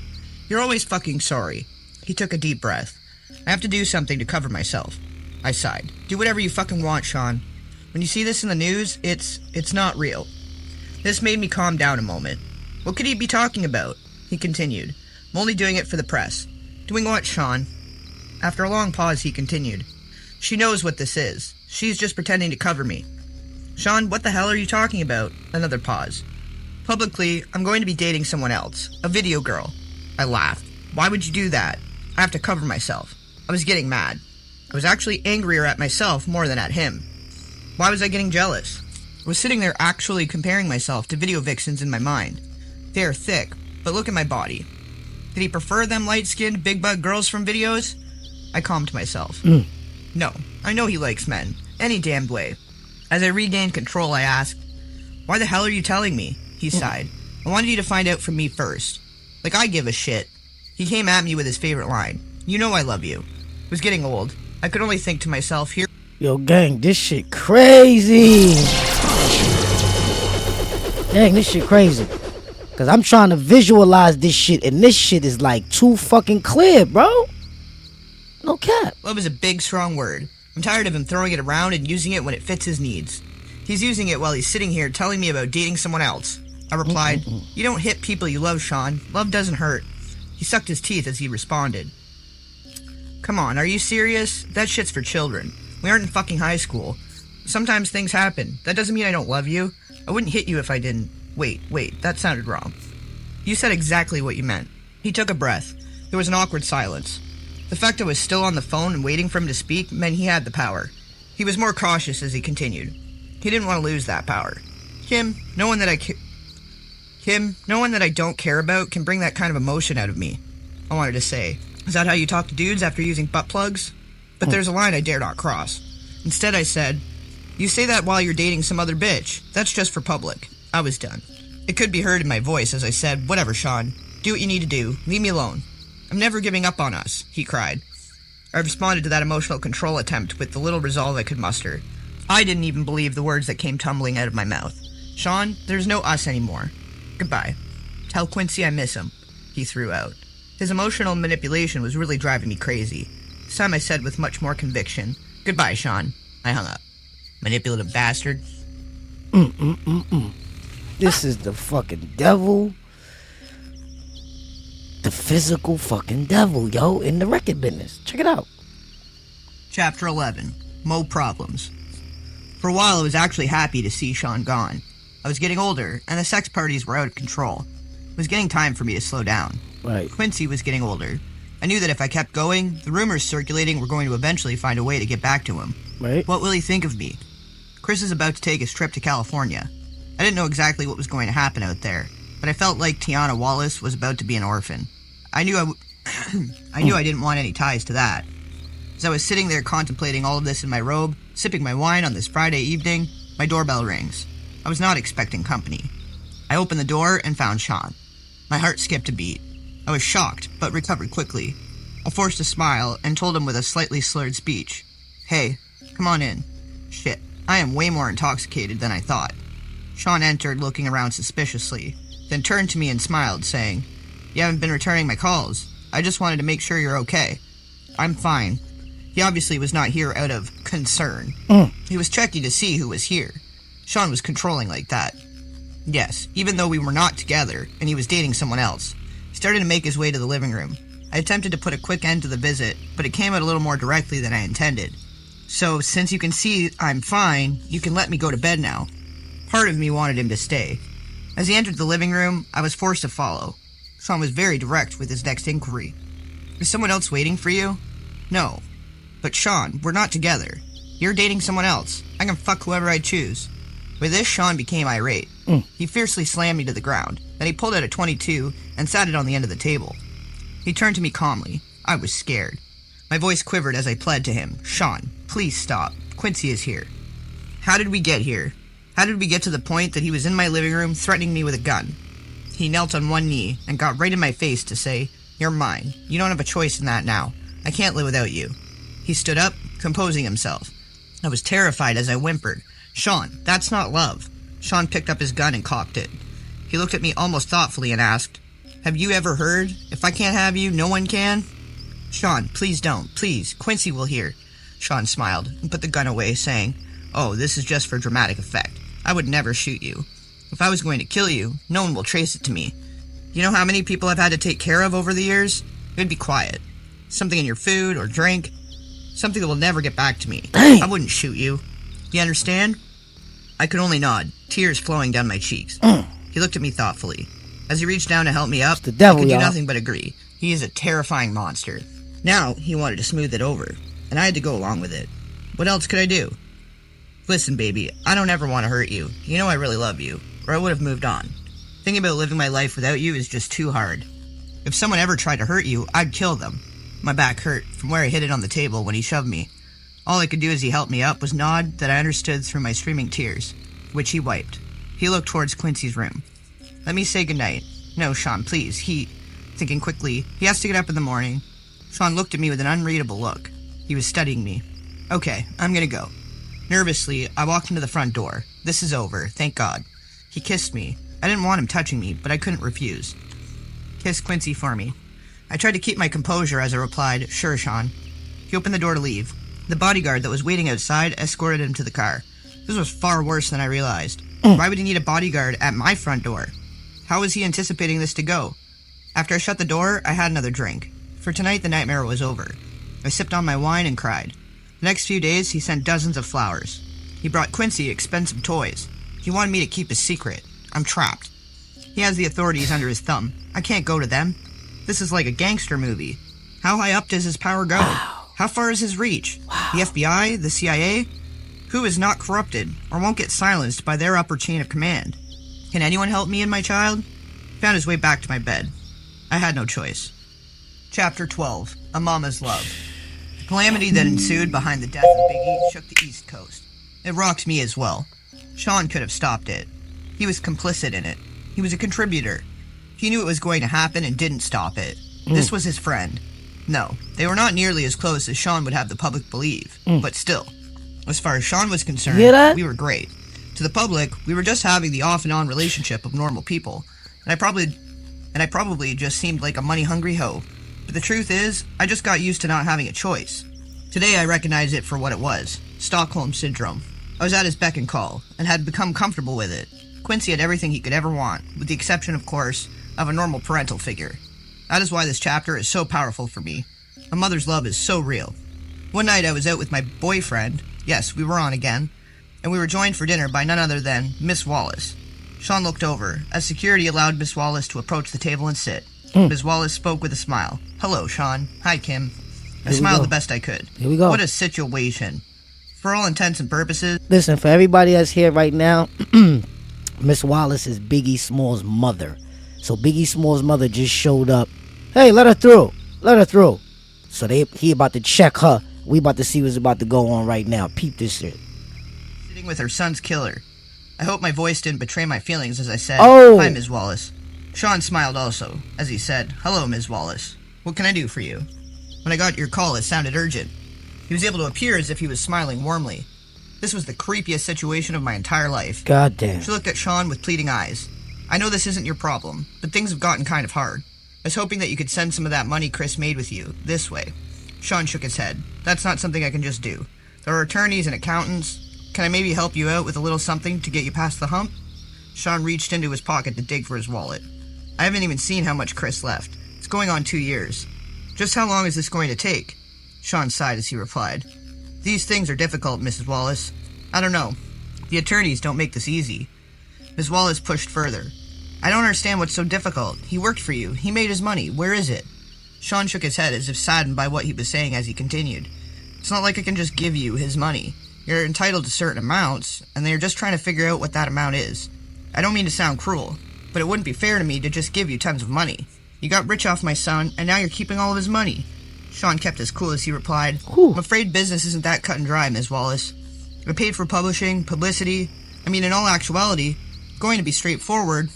"You're always fucking sorry." He took a deep breath. "I have to do something to cover myself." I sighed. "Do whatever you fucking want, Sean. When you see this in the news, it's not real." This made me calm down a moment. "What could he be talking about?" He continued. "I'm only doing it for the press." "Doing what, Sean?" After a long pause, he continued. "She knows what this is. She's just pretending to cover me." "Sean, what the hell are you talking about?" Another pause. "Publicly, I'm going to be dating someone else. A video girl." I laughed. "Why would you do that?" "I have to cover myself." I was getting mad. I was actually angrier at myself more than at him. Why was I getting jealous? I was sitting there actually comparing myself to video vixens in my mind. They are thick, but look at my body. Did he prefer them light-skinned, big-butt girls from videos? I calmed myself. No, I know he likes men. Any damned way. As I regained control, I asked, "Why the hell are you telling me?" He sighed. "I wanted you to find out from me first. Like I give a shit." He came at me with his favorite line. "You know I love you." It was getting old. I could only think to myself, here... Yo, gang, this shit crazy. Dang, this shit crazy. Cause I'm trying to visualize this shit, and this shit is like too fucking clear, bro. No cap. Love is a big, strong word. I'm tired of him throwing it around and using it when it fits his needs. He's using it while he's sitting here telling me about dating someone else. I replied, "You don't hit people you love, Sean. Love doesn't hurt." He sucked his teeth as he responded. "Come on, are you serious? That shit's for children. We aren't in fucking high school. Sometimes things happen. That doesn't mean I don't love you. I wouldn't hit you if I didn't." Wait, that sounded wrong. "You said exactly what you meant." He took a breath. There was an awkward silence. The fact I was still on the phone and waiting for him to speak meant he had the power. He was more cautious as he continued. He didn't want to lose that power. Kim, no one that I don't care about can bring that kind of emotion out of me." I wanted to say, "Is that how you talk to dudes after using butt plugs?" But there's a line I dare not cross. Instead I said, "You say that while you're dating some other bitch. That's just for public." I was done. It could be heard in my voice as I said, "Whatever, Sean. Do what you need to do. Leave me alone. I'm never giving up on us," he cried. I responded to that emotional control attempt with the little resolve I could muster. I didn't even believe the words that came tumbling out of my mouth. "Sean, there's no us anymore. Goodbye. Tell Quincy I miss him," he threw out. His emotional manipulation was really driving me crazy. This time I said with much more conviction, "Goodbye, Sean." I hung up. Manipulative bastard. This is the fucking devil. The physical fucking devil, yo, in the record business. Check it out. Chapter 11. Mo Problems. For a while I was actually happy to see Sean gone. I was getting older, and the sex parties were out of control. It was getting time for me to slow down. Right. Quincy was getting older. I knew that if I kept going, the rumors circulating were going to eventually find a way to get back to him. Right. What will he think of me? Chris is about to take his trip to California. I didn't know exactly what was going to happen out there, but I felt like Tiana Wallace was about to be an orphan. I knew I didn't want any ties to that. As I was sitting there contemplating all of this in my robe, sipping my wine on this Friday evening, my doorbell rings. I was not expecting company. I opened the door and found Sean. My heart skipped a beat. I was shocked, but recovered quickly. I forced a smile and told him with a slightly slurred speech, "Hey, come on in." Shit, I am way more intoxicated than I thought. Sean entered, looking around suspiciously, then turned to me and smiled, saying, "You haven't been returning my calls. I just wanted to make sure you're okay." "I'm fine." He obviously was not here out of concern. He was checking to see who was here. Sean was controlling like that. Yes, even though we were not together, and he was dating someone else. He started to make his way to the living room. I attempted to put a quick end to the visit, but it came out a little more directly than I intended. "So, since you can see I'm fine, you can let me go to bed now." Part of me wanted him to stay. As he entered the living room, I was forced to follow. Sean was very direct with his next inquiry. "Is someone else waiting for you?" "No." "But Sean, we're not together. You're dating someone else. I can fuck whoever I choose." With this, Sean became irate. He fiercely slammed me to the ground. Then he pulled out a .22 and sat it on the end of the table. He turned to me calmly. I was scared. My voice quivered as I pled to him, "Sean, please stop. Quincy is here." How did we get here? How did we get to the point that he was in my living room threatening me with a gun? He knelt on one knee and got right in my face to say, "You're mine. You don't have a choice in that now. I can't live without you." He stood up, composing himself. I was terrified as I whimpered, "Sean, that's not love." Sean picked up his gun and cocked it. He looked at me almost thoughtfully and asked, "Have you ever heard, if I can't have you, no one can?" "Sean, please don't. Please. Quincy will hear." Sean smiled and put the gun away, saying, "Oh, this is just for dramatic effect. I would never shoot you. If I was going to kill you, no one will trace it to me. You know how many people I've had to take care of over the years? It would be quiet. Something in your food or drink. Something that will never get back to me. I wouldn't shoot you. You understand?" I could only nod, tears flowing down my cheeks. He looked at me thoughtfully. As he reached down to help me up, the devil, I could do y'all. nothing but agree. He is a terrifying monster. Now, he wanted to smooth it over, and I had to go along with it. What else could I do? "Listen, baby, I don't ever want to hurt you. You know I really love you, or I would have moved on. Thinking about living my life without you is just too hard. If someone ever tried to hurt you, I'd kill them." My back hurt from where I hit it on the table when he shoved me. All I could do as he helped me up was nod that I understood through my streaming tears, which he wiped. He looked towards Quincy's room. "Let me say goodnight." "No, Sean, please. Thinking quickly, he has to get up in the morning." Sean looked at me with an unreadable look. He was studying me. "Okay, I'm gonna go." Nervously, I walked into the front door. "This is over, thank God." He kissed me. I didn't want him touching me, but I couldn't refuse. "Kiss Quincy for me." I tried to keep my composure as I replied, "Sure, Sean." He opened the door to leave. The bodyguard that was waiting outside escorted him to the car. This was far worse than I realized. Why would he need a bodyguard at my front door? How was he anticipating this to go? After I shut the door, I had another drink. For tonight, the nightmare was over. I sipped on my wine and cried. The next few days, he sent dozens of flowers. He brought Quincy expensive toys. He wanted me to keep his secret. I'm trapped. He has the authorities under his thumb. I can't go to them. This is like a gangster movie. How high up does his power go? How far is his reach? The FBI? The CIA? Who is not corrupted or won't get silenced by their upper chain of command? Can anyone help me and my child? He found his way back to my bed. I had no choice. Chapter 12. A Mama's Love. The calamity that ensued behind the death of Biggie shook the East Coast. It rocked me as well. Sean could have stopped it. He was complicit in it. He was a contributor. He knew it was going to happen and didn't stop it. This was his friend. No, they were not nearly as close as Sean would have the public believe, but still. As far as Sean was concerned, we were great. To the public, we were just having the off and on relationship of normal people, and I probably just seemed like a money-hungry hoe. But the truth is, I just got used to not having a choice. Today I recognize it for what it was, Stockholm Syndrome. I was at his beck and call, and had become comfortable with it. Quincy had everything he could ever want, with the exception, of course, of a normal parental figure. That is why this chapter is so powerful for me. A mother's love is so real. One night I was out with my boyfriend. Yes, we were on again. And we were joined for dinner by none other than Miss Wallace. Sean looked over, as security allowed Miss Wallace to approach the table and sit. Miss Wallace spoke with a smile. "Hello, Sean. Hi, Kim." I smiled the best I could. Here we go. What a situation. For all intents and purposes... Listen, for everybody that's here right now, Miss Wallace is Biggie Small's mother. So Biggie Small's mother just showed up. "Hey, let her through. Let her through." So he about to check her. We about to see what's about to go on right now. Peep this shit. Sitting with her son's killer. I hope my voice didn't betray my feelings as I said, Oh. "Hi, Ms. Wallace." Sean smiled also, as he said, "Hello, Ms. Wallace. What can I do for you?" When I got your call, it sounded urgent. He was able to appear as if he was smiling warmly. This was the creepiest situation of my entire life. Goddamn. She looked at Sean with pleading eyes. "I know this isn't your problem, but things have gotten kind of hard. I was hoping that you could send some of that money Chris made with you, this way." Sean shook his head. "That's not something I can just do. There are attorneys and accountants. Can I maybe help you out with a little something to get you past the hump?" Sean reached into his pocket to dig for his wallet. "I haven't even seen how much Chris left. It's going on 2 years. Just how long is this going to take?" Sean sighed as he replied, "These things are difficult, Mrs. Wallace. I don't know. The attorneys don't make this easy." Ms. Wallace pushed further. "I don't understand what's so difficult. He worked for you. He made his money. Where is it?" Sean shook his head as if saddened by what he was saying as he continued. "It's not like I can just give you his money. You're entitled to certain amounts, and they're just trying to figure out what that amount is. I don't mean to sound cruel, but it wouldn't be fair to me to just give you tons of money. You got rich off my son, and now you're keeping all of his money." Sean kept as cool as he replied, "I'm afraid business isn't that cut and dry, Ms. Wallace. I paid for publishing, publicity. I mean, in all actuality, going to be straightforward,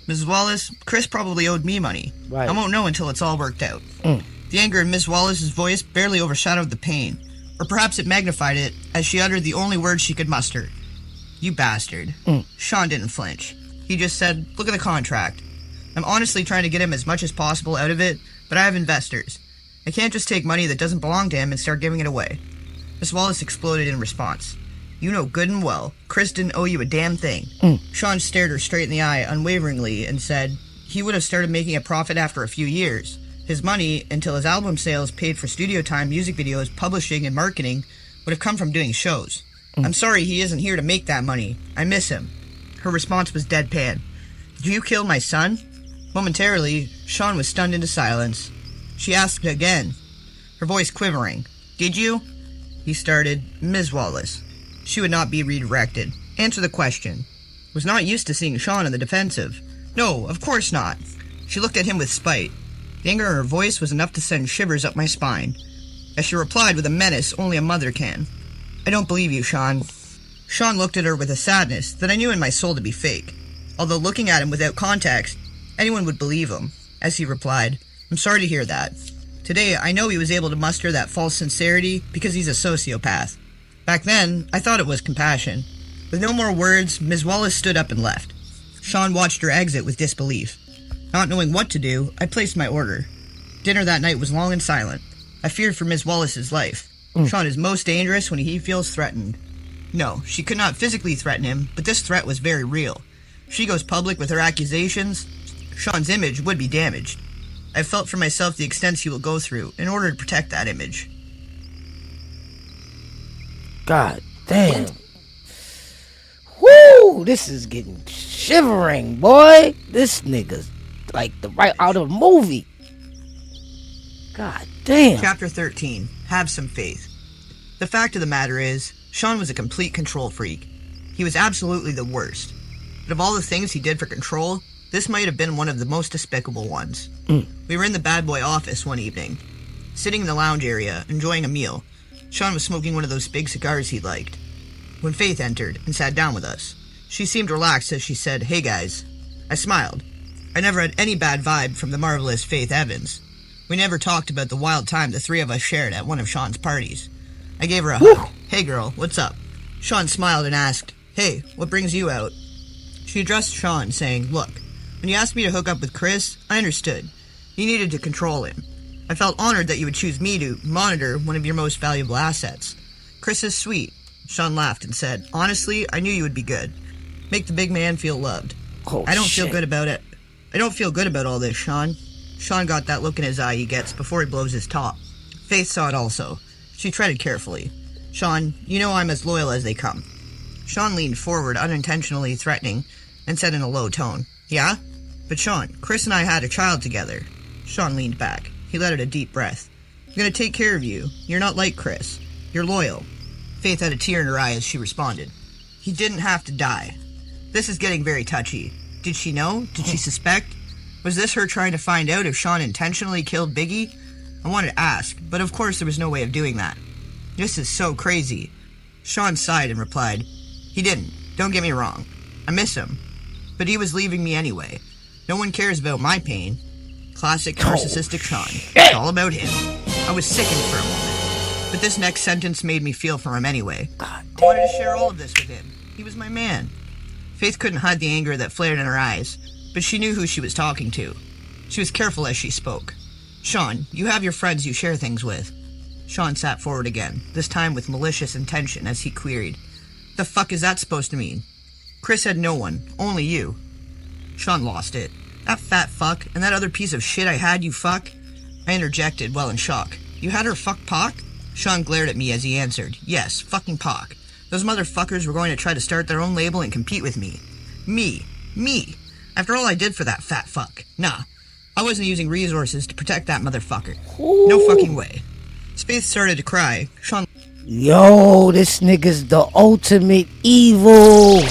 Mrs. Wallace, Chris probably owed me money. Right. I won't know until it's all worked out." The anger in Ms. Wallace's voice barely overshadowed the pain, or perhaps it magnified it as she uttered the only words she could muster. "You bastard." Sean didn't flinch. He just said, "Look at the contract. I'm honestly trying to get him as much as possible out of it, but I have investors. I can't just take money that doesn't belong to him and start giving it away." Miss Wallace exploded in response. "You know good and well, Chris didn't owe you a damn thing." Sean stared her straight in the eye unwaveringly and said, "He would have started making a profit after a few years. His money, until his album sales paid for studio time, music videos, publishing, and marketing, would have come from doing shows. I'm sorry he isn't here to make that money. I miss him." Her response was deadpan. "Did you kill my son?" Momentarily, Sean was stunned into silence. She asked again, her voice quivering. "Did you?" He started, "Ms. Wallace." She would not be redirected. "Answer the question." Was not used to seeing Sean on the defensive. "No, of course not." She looked at him with spite. The anger in her voice was enough to send shivers up my spine. As she replied with a menace only a mother can. "I don't believe you, Sean." Sean looked at her with a sadness that I knew in my soul to be fake. Although looking at him without context, anyone would believe him. As he replied, "I'm sorry to hear that. Today, I know he was able to muster that false sincerity because he's a sociopath. Back then, I thought it was compassion." With no more words, Ms. Wallace stood up and left. Sean watched her exit with disbelief. Not knowing what to do, I placed my order. Dinner that night was long and silent. I feared for Ms. Wallace's life. Sean is most dangerous when he feels threatened. No, she could not physically threaten him, but this threat was very real. If she goes public with her accusations, Sean's image would be damaged. I felt for myself the extents he will go through in order to protect that image. God damn. Woo! This is getting shivering, boy. This nigga's like the right out of a movie. God damn. Chapter 13. Have some faith. The fact of the matter is, Sean was a complete control freak. He was absolutely the worst. But of all the things he did for control, this might have been one of the most despicable ones. We were in the bad boy office one evening, sitting in the lounge area, enjoying a meal. Sean was smoking one of those big cigars he liked. When Faith entered and sat down with us, she seemed relaxed as she said, "Hey guys." I smiled. I never had any bad vibe from the marvelous Faith Evans. We never talked about the wild time the three of us shared at one of Sean's parties. I gave her a hug. "Hey girl, what's up?" Sean smiled and asked, "Hey, what brings you out?" She addressed Sean, saying, "Look, when you asked me to hook up with Chris, I understood. You needed to control him. I felt honored that you would choose me to monitor one of your most valuable assets. Chris is sweet." Sean laughed and said, "Honestly, I knew you would be good. Make the big man feel loved." I don't feel good about it. I don't feel good about all this, Sean." Sean got that look in his eye he gets before he blows his top. Faith saw it also. She treaded carefully. "Sean, you know I'm as loyal as they come." Sean leaned forward, unintentionally threatening, and said in a low tone, "Yeah? But Sean, Chris and I had a child together." Sean leaned back. He let out a deep breath. "I'm gonna take care of you. You're not like Chris. You're loyal." Faith had a tear in her eye as she responded. "He didn't have to die." This is getting very touchy. Did she know? Did she suspect? Was this her trying to find out if Sean intentionally killed Biggie? I wanted to ask, but of course there was no way of doing that. This is so crazy. Sean sighed and replied, "He didn't. Don't get me wrong. I miss him. But he was leaving me anyway. No one cares about my pain. Classic narcissistic Sean. It's all about him. I was sickened for a moment. But this next sentence made me feel for him anyway. I wanted to share all of this with him. He was my man. Faith couldn't hide the anger that flared in her eyes, but she knew who she was talking to. She was careful as she spoke. Sean, you have your friends you share things with. Sean sat forward again, this time with malicious intention as he queried, "The fuck is that supposed to mean?" Chris had no one, only you. Sean lost it. "That fat fuck, and that other piece of shit I had you fuck?" I interjected, well in shock. "You had her fuck Pac?" Sean glared at me as he answered, "Yes, fucking Pac. Those motherfuckers were going to try to start their own label and compete with me. Me. After all I did for that fat fuck. Nah, I wasn't using resources to protect that motherfucker. No fucking way." Faith started to cry. Sean... Yo, this nigga's the ultimate evil.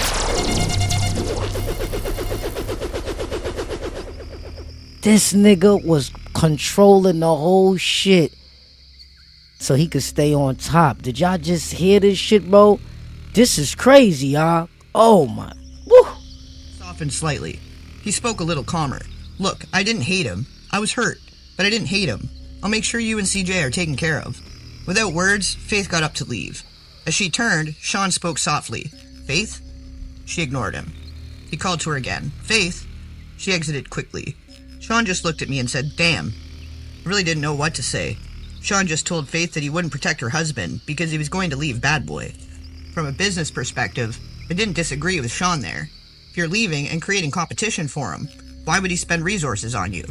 This nigga was controlling the whole shit so he could stay on top. Did y'all just hear this shit, bro? This is crazy, y'all. Oh my. Woo. Softened slightly. He spoke a little calmer. "Look, I didn't hate him. I was hurt, but I didn't hate him. I'll make sure you and CJ are taken care of." Without words, Faith got up to leave. As she turned, Sean spoke softly. "Faith?" She ignored him. He called to her again. "Faith?" She exited quickly. Sean just looked at me and said, "Damn." I really didn't know what to say. Sean just told Faith that he wouldn't protect her husband because he was going to leave Bad Boy. From a business perspective, I didn't disagree with Sean there. If you're leaving and creating competition for him, why would he spend resources on you?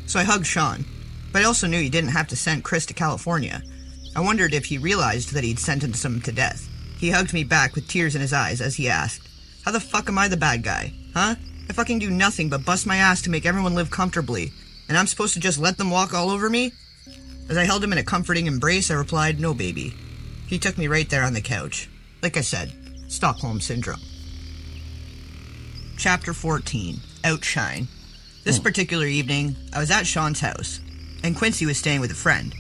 So I hugged Sean, but I also knew he didn't have to send Chris to California. I wondered if he realized that he'd sentenced him to death. He hugged me back with tears in his eyes as he asked, "How the fuck am I the bad guy? Huh? I fucking do nothing but bust my ass to make everyone live comfortably, and I'm supposed to just let them walk all over me?" As I held him in a comforting embrace, I replied, "No, baby." He took me right there on the couch. Like I said, Stockholm Syndrome. Chapter 14. Outshine. This particular evening, I was at Sean's house, and Quincy was staying with a friend.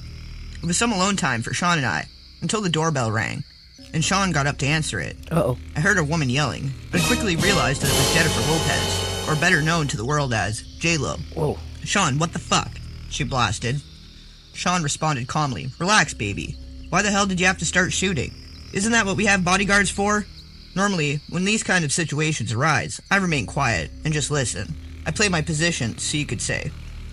It was some alone time for Sean and I, until the doorbell rang, and Sean got up to answer it. Uh-oh. I heard a woman yelling, but quickly realized that it was Jennifer Lopez, or better known to the world as J-Lo. Whoa. "Sean, what the fuck?" she blasted. Sean responded calmly, "Relax, baby. Why the hell did you have to start shooting? Isn't that what we have bodyguards for?" Normally, when these kind of situations arise, I remain quiet and just listen. I play my position, so you could say.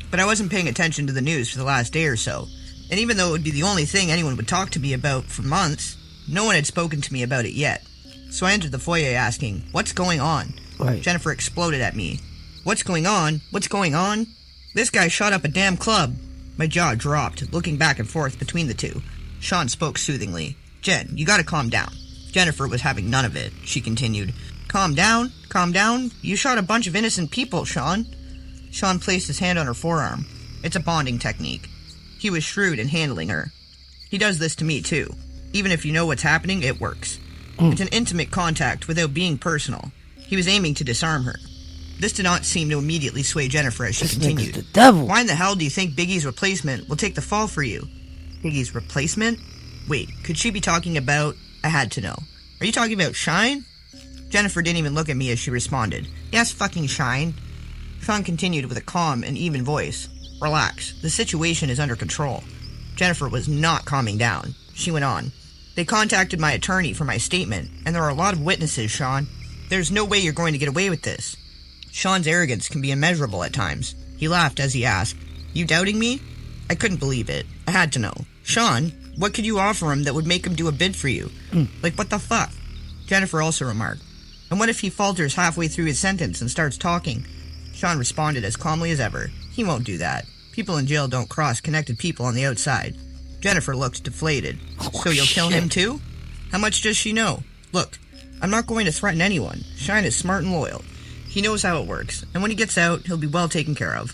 But I wasn't paying attention to the news for the last day or so, and even though it would be the only thing anyone would talk to me about for months, no one had spoken to me about it yet. So I entered the foyer asking, "What's going on?" Right. Jennifer exploded at me. "What's going on? What's going on? This guy shot up a damn club." My jaw dropped, looking back and forth between the two. Sean spoke soothingly. "Jen, you gotta calm down." Jennifer was having none of it. She continued, Calm down? Calm down? You shot a bunch of innocent people, Sean." Sean placed his hand on her forearm. It's a bonding technique. He was shrewd in handling her. He does this to me, too. Even if you know what's happening, it works. It's an intimate contact without being personal. He was aiming to disarm her. This did not seem to immediately sway Jennifer as she continued. The devil. Why in the hell do you think Biggie's replacement will take the fall for you? Biggie's replacement? Wait, could she be talking about... I had to know. Are you talking about Shine? Jennifer didn't even look at me as she responded. Yes, fucking Shine. Sean continued with a calm and even voice. Relax. The situation is under control. Jennifer was not calming down. She went on. They contacted my attorney for my statement, and there are a lot of witnesses, Sean. There's no way you're going to get away with this. Sean's arrogance can be immeasurable at times. He laughed as he asked, You doubting me? I couldn't believe it. I had to know. Sean, what could you offer him that would make him do a bid for you? Like, what the fuck? Jennifer also remarked, And what if he falters halfway through his sentence and starts talking? Sean responded as calmly as ever. He won't do that. People in jail don't cross connected people on the outside. Jennifer looked deflated. So you'll kill him too? How much does she know? Look, I'm not going to threaten anyone. Shine is smart and loyal. He knows how it works, and when he gets out, he'll be well taken care of.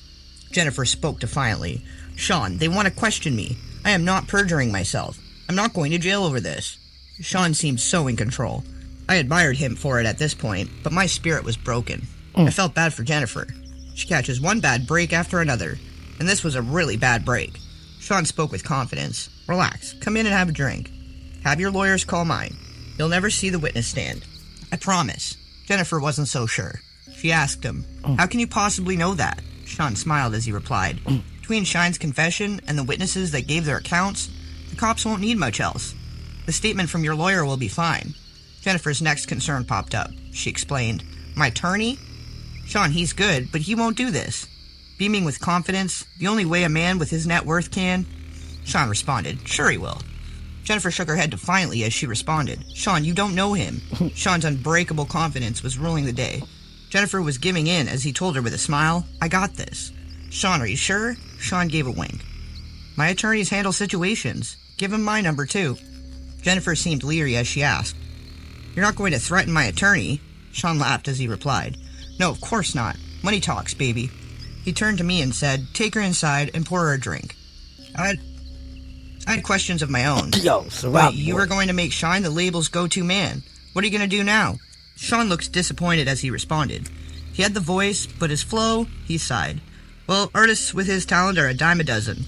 Jennifer spoke defiantly. Sean, they want to question me. I am not perjuring myself. I'm not going to jail over this. Sean seemed so in control. I admired him for it at this point, but my spirit was broken. I felt bad for Jennifer. She catches one bad break after another, and this was a really bad break. Sean spoke with confidence. Relax. Come in and have a drink. Have your lawyers call mine. You'll never see the witness stand. I promise. Jennifer wasn't so sure. She asked him, "How can you possibly know that?" Sean smiled as he replied, "Between Shine's confession and the witnesses that gave their accounts, the cops won't need much else. The statement from your lawyer will be fine." Jennifer's next concern popped up. She explained, "My attorney? Sean, he's good, but he won't do this." Beaming with confidence, the only way a man with his net worth can, Sean responded, "Sure he will." Jennifer shook her head defiantly as she responded, "Sean, you don't know him." Sean's unbreakable confidence was ruling the day. Jennifer was giving in as he told her with a smile, "I got this." "Sean, are you sure?" Sean gave a wink. "My attorneys handle situations. Give him my number too." Jennifer seemed leery as she asked, "You're not going to threaten my attorney?" Sean laughed as he replied, "No, of course not. Money talks, baby." He turned to me and said, "Take her inside and pour her a drink." I had questions of my own. Yo, But you were going to make Shine the label's go-to man. What are you going to do now? Sean looked disappointed as he responded. He had the voice, but his flow, he sighed. "Well, artists with his talent are a dime a dozen."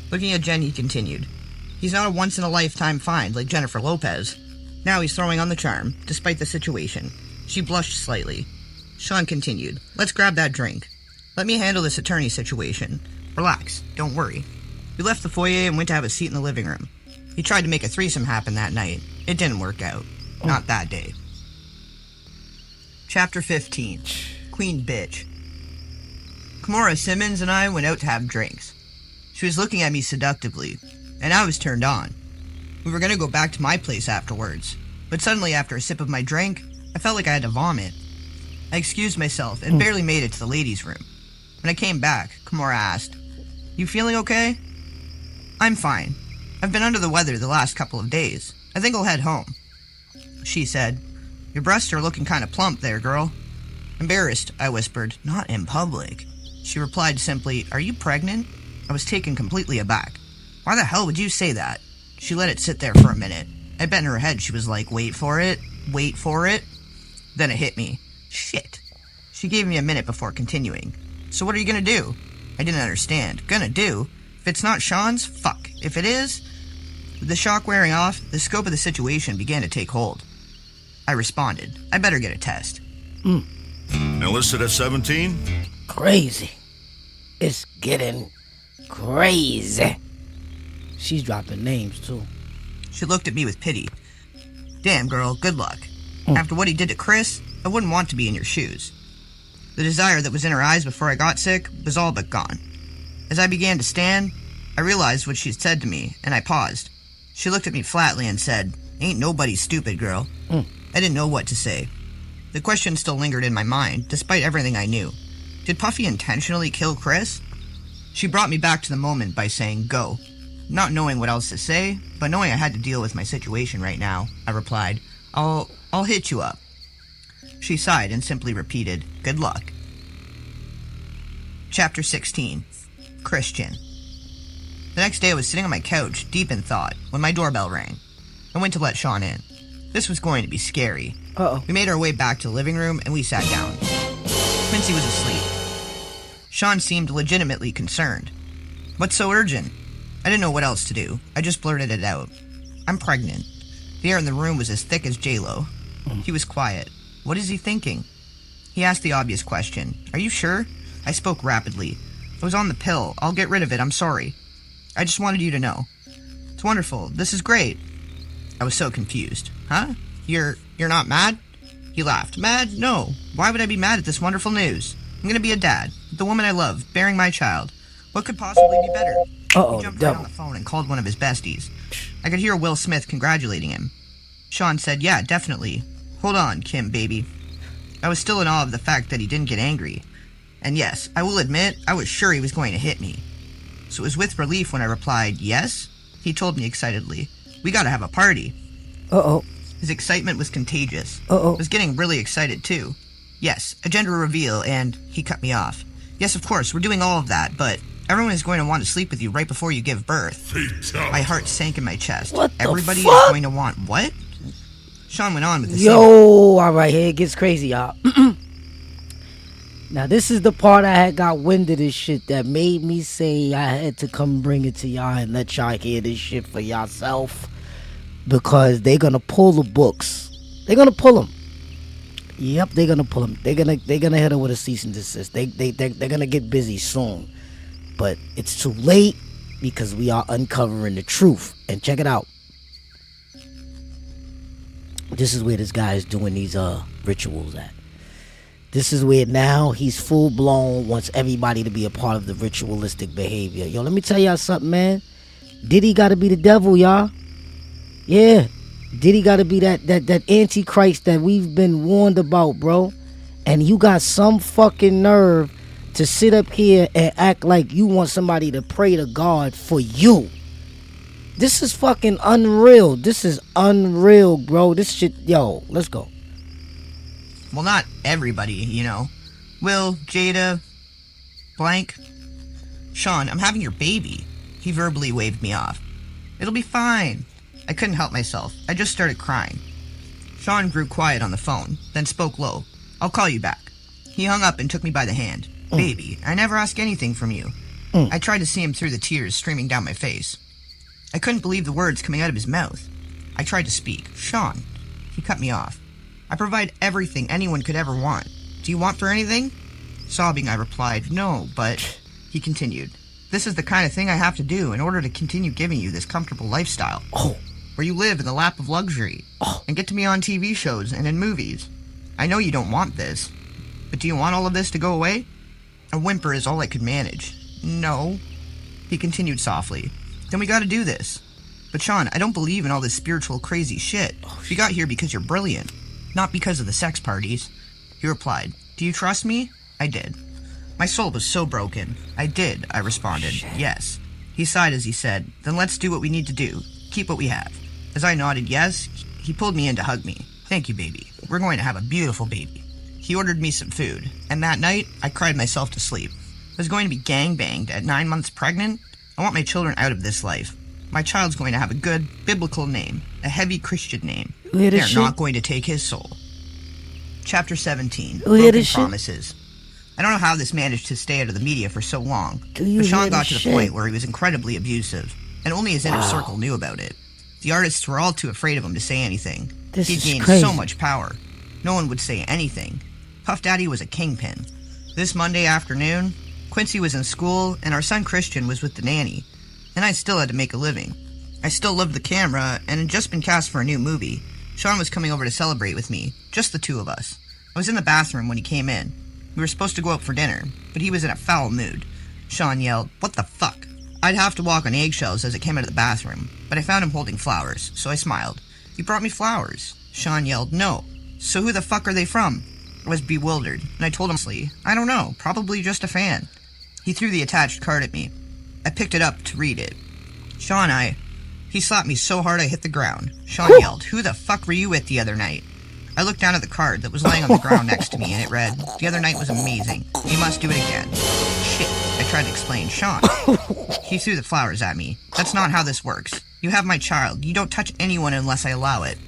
Looking at Jen, he continued, "He's not a once-in-a-lifetime find like Jennifer Lopez. Now he's throwing on the charm, despite the situation." She blushed slightly. Sean continued, "Let's grab that drink. Let me handle this attorney situation. Relax, don't worry." We left the foyer and went to have a seat in the living room. He tried to make a threesome happen that night. It didn't work out. Not that day. Chapter 15. Queen Bitch. Kimora Simmons and I went out to have drinks. She was looking at me seductively, and I was turned on. We were going to go back to my place afterwards, but suddenly after a sip of my drink, I felt like I had to vomit. I excused myself and barely made it to the ladies' room. When I came back, Kimora asked, "You feeling okay?" "I'm fine. I've been under the weather the last couple of days. I think I'll head home." She said, "Your breasts are looking kind of plump there, girl." Embarrassed, I whispered, "Not in public." She replied simply, "Are you pregnant?" I was taken completely aback. "Why the hell would you say that?" She let it sit there for a minute. I bet in her head she was like, wait for it. Then it hit me. Shit. She gave me a minute before continuing. "So what are you gonna do?" I didn't understand. Gonna do? If it's not Sean's, fuck. If it is... With the shock wearing off, the scope of the situation began to take hold. I responded, "I better get a test." Enlisted at 17? Crazy. It's getting crazy. She's dropping names, too. She looked at me with pity. "Damn, girl, good luck. After what he did to Chris, I wouldn't want to be in your shoes." The desire that was in her eyes before I got sick was all but gone. As I began to stand, I realized what she'd said to me, and I paused. She looked at me flatly and said, "Ain't nobody stupid, girl." I didn't know what to say. The question still lingered in my mind, despite everything I knew. Did Puffy intentionally kill Chris? She brought me back to the moment by saying, "Go." Not knowing what else to say, but knowing I had to deal with my situation right now, I replied, I'll hit you up." She sighed and simply repeated, "Good luck." Chapter 16. Christian. The next day I was sitting on my couch, deep in thought, when my doorbell rang. I went to let Sean in. This was going to be scary. We made our way back to the living room and we sat down. Quincy was asleep. Sean seemed legitimately concerned. "What's so urgent?" I didn't know what else to do. I just blurted it out. "I'm pregnant." The air in the room was as thick as J-Lo. He was quiet. What is he thinking? He asked the obvious question. "Are you sure?" I spoke rapidly. "I was on the pill. I'll get rid of it. I'm sorry. I just wanted you to know." "It's wonderful. This is great." I was so confused. "Huh? You're not mad?" He laughed. "Mad? No. Why would I be mad at this wonderful news? I'm gonna be a dad, with the woman I love, bearing my child. What could possibly be better?" He jumped right on the phone and called one of his besties. I could hear Will Smith congratulating him. Sean said, "Yeah, definitely. Hold on, Kim, baby." I was still in awe of the fact that he didn't get angry. And yes, I will admit, I was sure he was going to hit me. So it was with relief when I replied, "Yes?" He told me excitedly, "We gotta have a party." His excitement was contagious. I was getting really excited too. "Yes, a gender reveal," and he cut me off. "Yes, of course, we're doing all of that, but everyone is going to want to sleep with you right before you give birth." My heart sank in my chest. Everybody is going to want what? Sean went on with the alright, here it gets crazy, y'all. Now, this is the part I had got wind of this shit that made me say I had to come bring it to y'all and let y'all hear this shit for yourself. Because they're gonna pull the books. They're gonna pull them. Yep, they're gonna pull him. They're gonna hit her with a cease and desist. They're gonna get busy soon, but it's too late because we are uncovering the truth. And check it out. This is where this guy is doing these rituals at. This is where now he's full blown, wants everybody to be a part of the ritualistic behavior. Yo, let me tell y'all something, man. Diddy gotta be the devil, y'all. Yeah. Diddy gotta be that antichrist that we've been warned about, bro. And you got some fucking nerve to sit up here and act like you want somebody to pray to God for you. This is fucking unreal. This is unreal, bro. This shit, yo, let's go. Well, not everybody, you know. Will, Jada, blank. Sean, I'm having your baby. He verbally waved me off. It'll be fine. I couldn't help myself. I just started crying. Sean grew quiet on the phone, then spoke low. I'll call you back. He hung up and took me by the hand. Baby, I never ask anything from you. I tried to see him through the tears streaming down my face. I couldn't believe the words coming out of his mouth. I tried to speak. Sean. He cut me off. I provide everything anyone could ever want. Do you want for anything? Sobbing, I replied, no, but... He continued. This is the kind of thing I have to do in order to continue giving you this comfortable lifestyle. Where you live in the lap of luxury. And get to be on TV shows and in movies. I know you don't want this. But do you want all of this to go away? A whimper is all I could manage. No. He continued softly. Then we gotta do this. But Sean, I don't believe in all this spiritual crazy shit. We got here because you're brilliant. Not because of the sex parties. He replied, do you trust me? I did. My soul was so broken. I did, I responded. Yes. He sighed as he said, then let's do what we need to do. Keep what we have. As I nodded yes, he pulled me in to hug me. Thank you, baby. We're going to have a beautiful baby. He ordered me some food, and that night, I cried myself to sleep. I was going to be gangbanged at 9 months pregnant. I want my children out of this life. My child's going to have a good, biblical name, a heavy Christian name. They're not going to take his soul. Chapter 17, Broken Promises. I don't know how this managed to stay out of the media for so long, but Sean got to the point where he was incredibly abusive, and only his inner circle knew about it. The artists were all too afraid of him to say anything. He'd gained so much power. No one would say anything. Puff Daddy was a kingpin. This Monday afternoon, Quincy was in school, and our son Christian was with the nanny, and I still had to make a living. I still loved the camera, and had just been cast for a new movie. Sean was coming over to celebrate with me, just the two of us. I was in the bathroom when he came in. We were supposed to go out for dinner, but he was in a foul mood. Sean yelled, "What the fuck?" I'd have to walk on eggshells as I came out of the bathroom, but I found him holding flowers, so I smiled. "You brought me flowers." Sean yelled, "No." "So who the fuck are they from?" I was bewildered, and I told him, "I don't know, probably just a fan." He threw the attached card at me. I picked it up to read it. He slapped me so hard I hit the ground. Sean yelled, "Who the fuck were you with the other night?" I looked down at the card that was laying on the ground next to me, and it read, "The other night was amazing. You must do it again." Shit, I tried to explain. "Sean." He threw the flowers at me. "That's not how this works. You have my child. You don't touch anyone unless I allow it."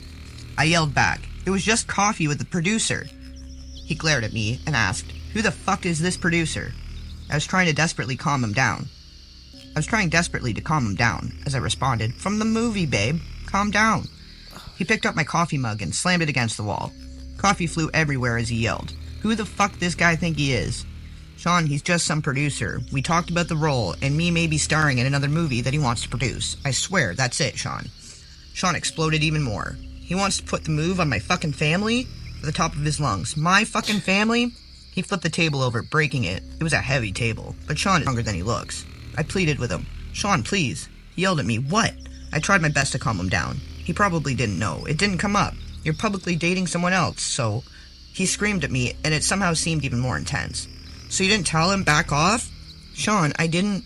I yelled back, "It was just coffee with the producer." He glared at me and asked, "Who the fuck is this producer?" I was trying desperately to calm him down, as I responded, "From the movie, babe. Calm down." He picked up my coffee mug and slammed it against the wall. Coffee flew everywhere as he yelled, "Who the fuck this guy think he is?" "Sean, he's just some producer. We talked about the role, and me maybe starring in another movie that he wants to produce. I swear, that's it, Sean." Sean exploded even more. "He wants to put the move on my fucking family?" At the top of his lungs. "My fucking family?" He flipped the table over, breaking it. It was a heavy table, but Sean is stronger than he looks. I pleaded with him. "Sean, please." He yelled at me, "What?" I tried my best to calm him down. He probably didn't know. It didn't come up. "You're publicly dating someone else, so..." He screamed at me, and it somehow seemed even more intense. "So you didn't tell him? Back off?" "Sean, I didn't..."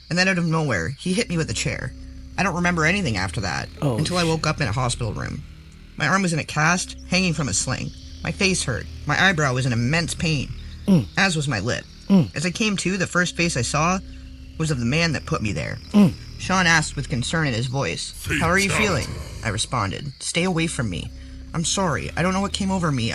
And then out of nowhere, he hit me with a chair. I don't remember anything after that, until I woke up in a hospital room. My arm was in a cast, hanging from a sling. My face hurt. My eyebrow was in immense pain, as was my lip. As I came to, the first face I saw was of the man that put me there. Sean asked with concern in his voice, "How are you feeling?" I responded, "Stay away from me. I'm sorry. I don't know what came over me.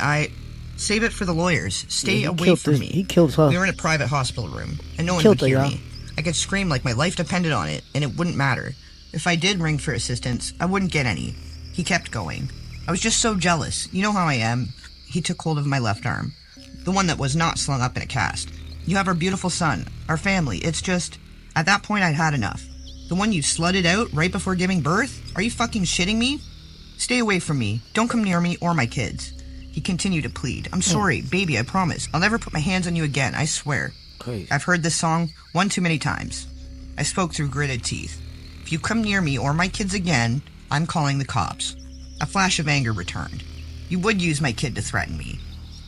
Save it for the lawyers. Stay away from me." He killed her. We were in a private hospital room, and no one would hear me. I could scream like my life depended on it, and it wouldn't matter. If I did ring for assistance, I wouldn't get any. He kept going. I was just so jealous. You know how I am. he took hold of my left arm, the one that was not slung up in a cast. You have our beautiful son, our family. It's just, at that point I'd had enough. The one you slutted out right before giving birth? Are you fucking shitting me? Stay away from me. Don't come near me or my kids. He continued to plead. I'm sorry, baby, I promise. I'll never put my hands on you again, I swear. Crazy. I've heard this song one too many times. I spoke through gritted teeth. If you come near me or my kids again, I'm calling the cops. A flash of anger returned. You would use my kid to threaten me.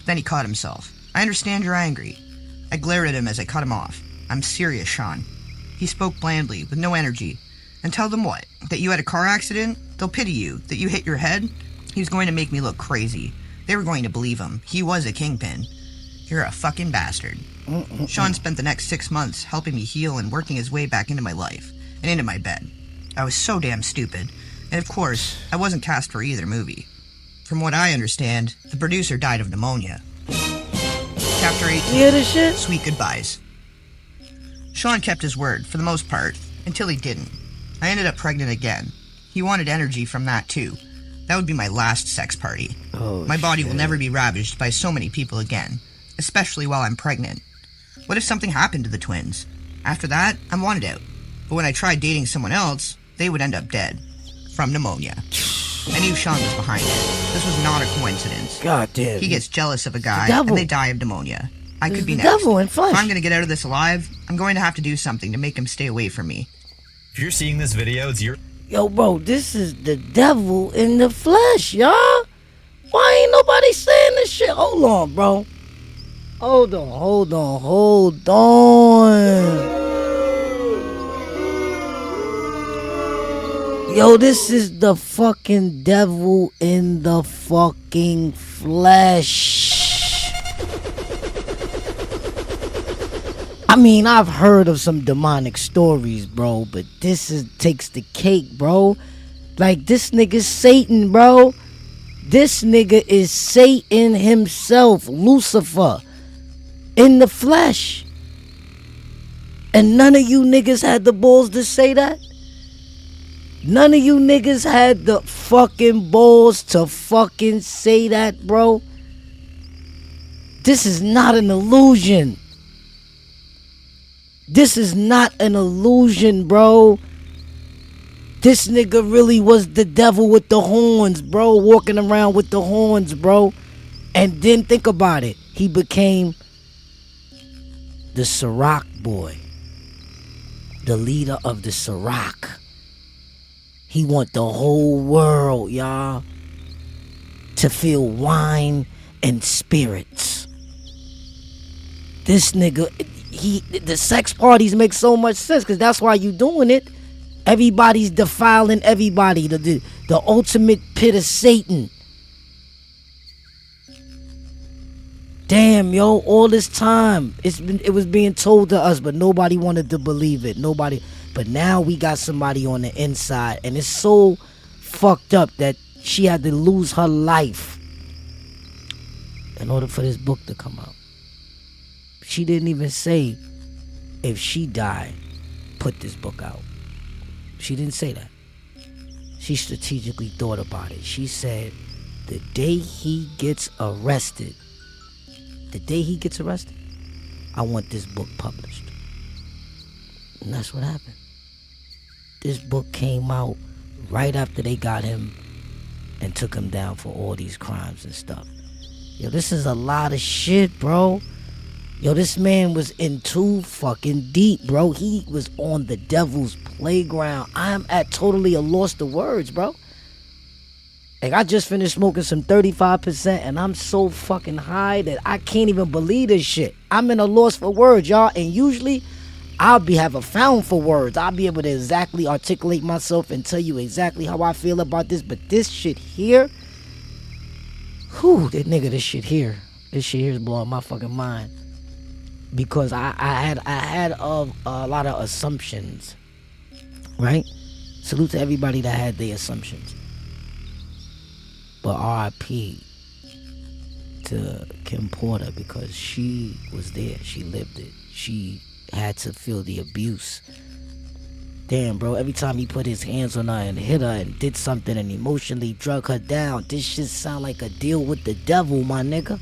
Then he caught himself. I understand you're angry. I glared at him as I cut him off. I'm serious, Sean. He spoke blandly, with no energy. And tell them what? That you had a car accident? They'll pity you. That you hit your head? He was going to make me look crazy. They were going to believe him. He was a kingpin. You're a fucking bastard. Sean spent the next 6 months helping me heal and working his way back into my life, and into my bed. I was so damn stupid. And of course, I wasn't cast for either movie. From what I understand, the producer died of pneumonia. Chapter 18. You hear this shit? Sweet goodbyes. Sean kept his word, for the most part, until he didn't. I ended up pregnant again. He wanted energy from that too. That would be my last sex party. My body will never be ravaged by so many people again, especially while I'm pregnant. What if something happened to the twins? After that, I'm wanted out. But when I tried dating someone else, they would end up dead. From pneumonia. I knew Sean was behind it. This was not a coincidence. God damn. He gets jealous of a guy, devil. and they die of pneumonia. I could be the next. devil in flesh. If I'm going to get out of this alive, I'm going to have to do something to make him stay away from me. If you're seeing this video, it's your... Yo, bro, this is the devil in the flesh, y'all. Why ain't nobody saying this shit? Hold on, bro. Hold on. Yo, this is the fucking devil in the fucking flesh. I mean, I've heard of some demonic stories, bro, but this takes the cake, bro. Like, this nigga's Satan, bro. This nigga is Satan himself, Lucifer, in the flesh. And none of you niggas had the balls to say that? None of you niggas had the fucking balls to fucking say that, bro? This is not an illusion. This is not an illusion, bro. This nigga really was the devil with the horns, bro. Walking around with the horns, bro. And then think about it. He became the Sirach boy. The leader of the Sirach. He want the whole world, y'all, to feel wine and spirits. This nigga, the sex parties make so much sense because that's why you doing it. Everybody's defiling everybody. The ultimate pit of Satan. Damn, yo, all this time it was being told to us, but nobody wanted to believe it. Nobody. But now we got somebody on the inside, and it's so fucked up that she had to lose her life in order for this book to come out. She didn't even say if she died, put this book out. She didn't say that. She strategically thought about it. She said, the day he gets arrested, I want this book published. And that's what happened. This book came out right after they got him and took him down for all these crimes and stuff. Yo, this is a lot of shit, bro. Yo, this man was in too fucking deep, bro. He was on the devil's playground. I'm at totally a loss of words, bro. Like, I just finished smoking some 35% and I'm so fucking high that I can't even believe this shit. I'm in a loss for words, y'all. And usually I'll have a found for words. I'll be able to exactly articulate myself and tell you exactly how I feel about this. But this shit here, this shit here is blowing my fucking mind. Because I had a lot of assumptions, right? Salute to everybody that had their assumptions. But R.I.P. to Kim Porter, because she was there. She lived it. She had to feel the abuse Damn, bro, every time he put his hands on her and hit her and did something and emotionally drug her down, this shit sound like a deal with the devil, my nigga.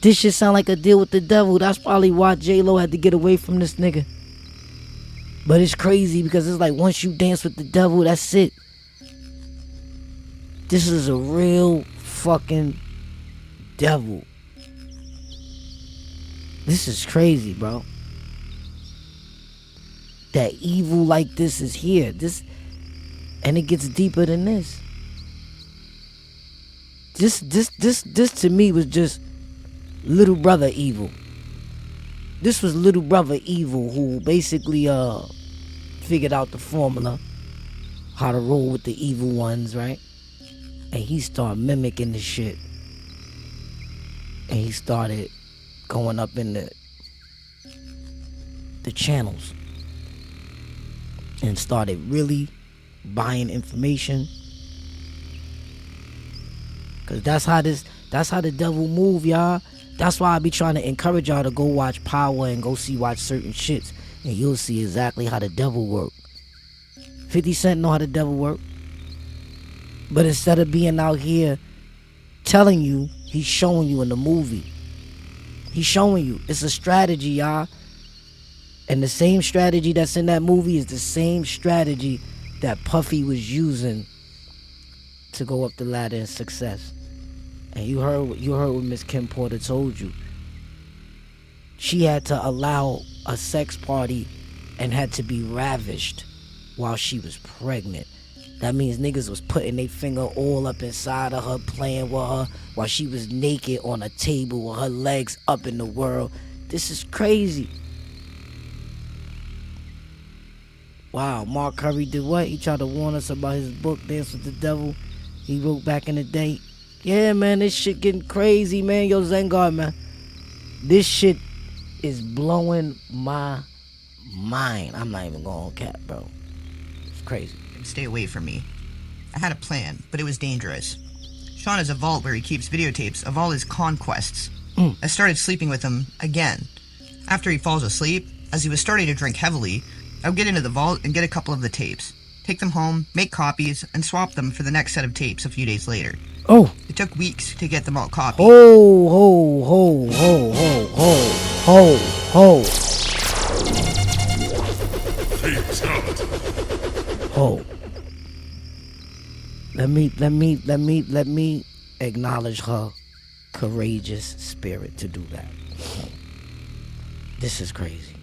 This shit sound like a deal with the devil. That's probably why J-Lo had to get away from this nigga. But it's crazy because it's like once you dance with the devil, that's it. This is a real fucking devil. This is crazy, bro. That evil like this is here. And it gets deeper than this. This to me was just little brother evil. This was little brother evil who basically figured out the formula, how to roll with the evil ones, right? And he started mimicking the shit. And he started going up in the channels and started really buying information. Cause that's how the devil move, y'all. That's why I be trying to encourage y'all to go watch Power and go watch certain shits, and you'll see exactly how the devil work. 50 Cent know how the devil work. But instead of being out here telling you, he's showing you in the movie. He's showing you. It's a strategy, y'all. And the same strategy that's in that movie is the same strategy that Puffy was using to go up the ladder in success. And you heard what Miss Kim Porter told you. She had to allow a sex party and had to be ravished while she was pregnant. That means niggas was putting their finger all up inside of her, playing with her while she was naked on a table with her legs up in the world. This is crazy. Wow, Mark Curry did what? He tried to warn us about his book, Dance with the Devil. He wrote back in the day. Yeah, man, this shit getting crazy, man. Yo, Zengard, man. This shit is blowing my mind. I'm not even going cap, bro. It's crazy. Stay away from me. I had a plan, but it was dangerous. Sean has a vault where he keeps videotapes of all his conquests. I started sleeping with him again. After he falls asleep, as he was starting to drink heavily, I would get into the vault and get a couple of the tapes, take them home, make copies, and swap them for the next set of tapes a few days later. Oh. It took weeks to get them all copied. Ho. Ho. Let me acknowledge her courageous spirit to do that. This is crazy.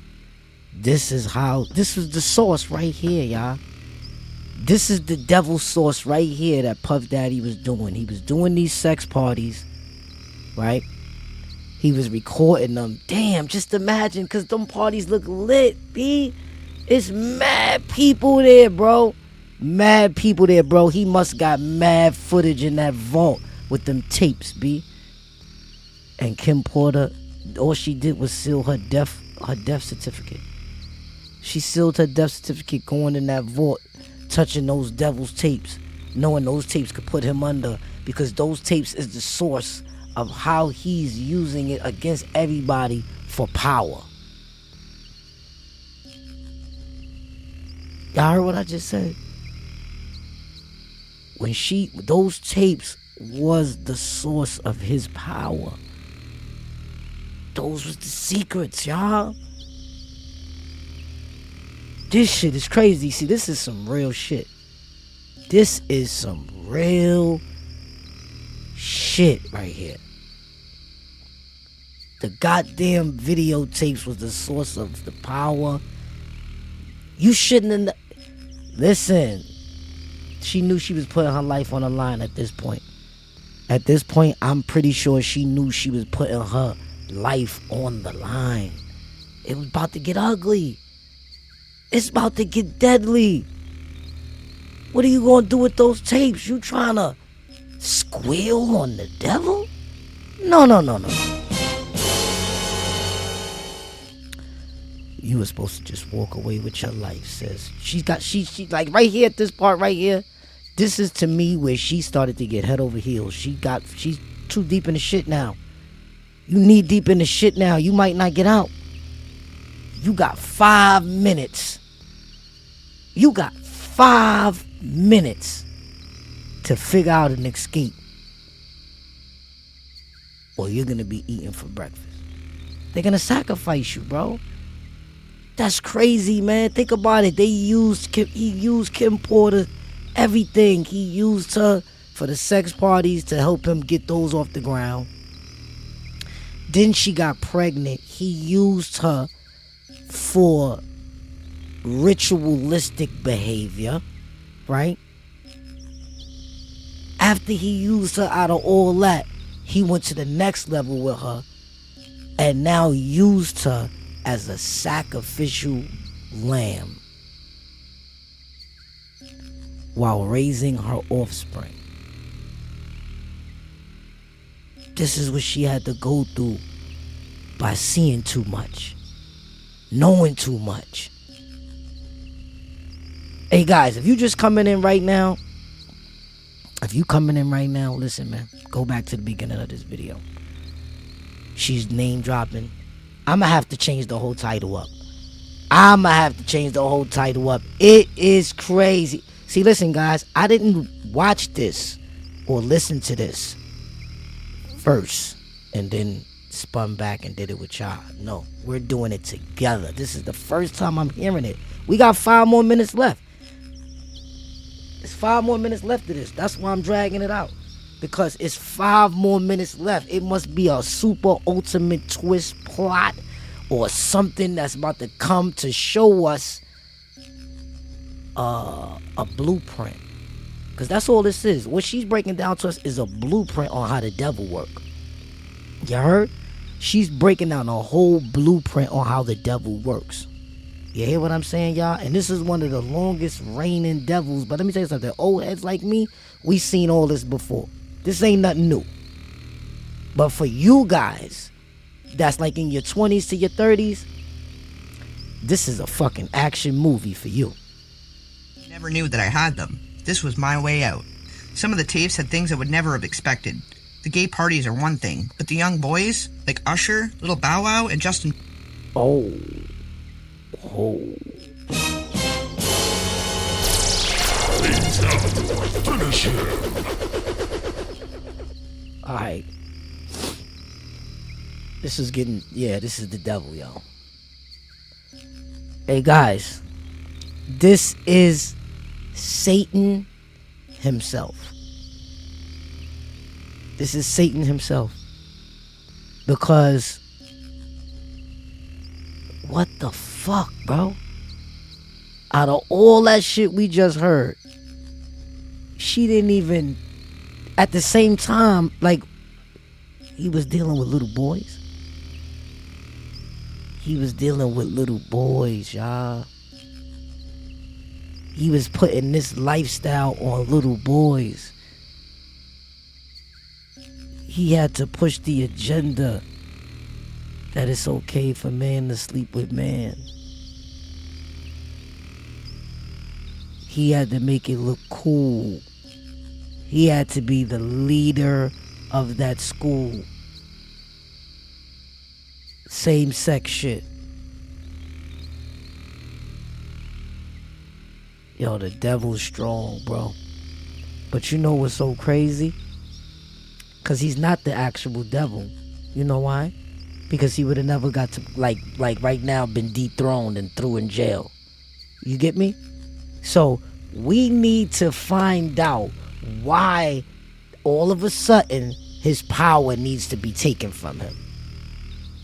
This is the source right here, y'all. This is the devil source right here that Puff Daddy was doing. He was doing these sex parties, right? He was recording them. Damn, just imagine, because them parties look lit, B. It's mad people there, bro. Mad people there, bro. He must got mad footage in that vault with them tapes, B. And Kim Porter, all she did was seal her death certificate. She sealed her death certificate going in that vault, touching those devil's tapes, knowing those tapes could put him under, because those tapes is the source of how he's using it against everybody for power. Y'all heard what I just said? Those tapes was the source of his power. Those was the secrets, y'all. This shit is crazy. See, this is some real shit. This is some real shit right here. The goddamn videotapes was the source of the power. You shouldn't have... Listen. She knew she was putting her life on the line at this point. At this point, I'm pretty sure she knew she was putting her life on the line. It was about to get ugly. It's about to get deadly. What are you gonna do with those tapes? You trying to squeal on the devil? No. You were supposed to just walk away with your life, sis. She like right here at this part right here. This is to me where she started to get head over heels. She's too deep in the shit now. You knee deep in the shit now. You might not get out. You got 5 minutes You got 5 minutes to figure out an escape, or you're gonna be eating for breakfast. They're gonna sacrifice you, bro. That's crazy, man. Think about it. He used Kim Porter, everything. He used her for the sex parties to help him get those off the ground. Then she got pregnant. He used her for ritualistic behavior, right? After he used her out of all that, he went to the next level with her and now used her as a sacrificial lamb while raising her offspring. This is what she had to go through by seeing too much, knowing too much. Hey guys, if you just coming in right now, listen, man, go back to the beginning of this video. She's name dropping. I'ma have to change the whole title up. It is crazy. See, listen, guys, I didn't watch this or listen to this first and then spun back and did it with y'all. No, we're doing it together. This is the first time I'm hearing it. We got 5 more minutes left. It's 5 more minutes left of this. That's why I'm dragging it out. Because it's 5 more minutes left. It must be a super ultimate twist plot or something that's about to come to show us a blueprint. Because that's all this is. What she's breaking down to us is a blueprint on how the devil work. You heard? She's breaking down a whole blueprint on how the devil works. You hear what I'm saying, y'all? And this is one of the longest reigning devils. But let me tell you something. Old heads like me, we seen all this before. This ain't nothing new. But for you guys, that's like in your 20s to your 30s, this is a fucking action movie for you. Never knew that I had them. This was my way out. Some of the tapes had things I would never have expected. The gay parties are one thing, but the young boys, like Usher, Little Bow Wow, and Justin... Oh. Finish him. Alright. This is the devil, yo. Hey guys, this is Satan himself. This is Satan himself. Because what the fuck, bro? Out of all that shit we just heard, she didn't even, at the same time, like, he was dealing with little boys. He was dealing with little boys, y'all. He was putting this lifestyle on little boys. He had to push the agenda that it's okay for man to sleep with man. He had to make it look cool. He had to be the leader of that school. Same sex shit. Yo, the devil's strong, bro. But you know what's so crazy? Because he's not the actual devil. You know why? Because he would have never got to, like right now, been dethroned and threw in jail. You get me? So we need to find out why all of a sudden his power needs to be taken from him.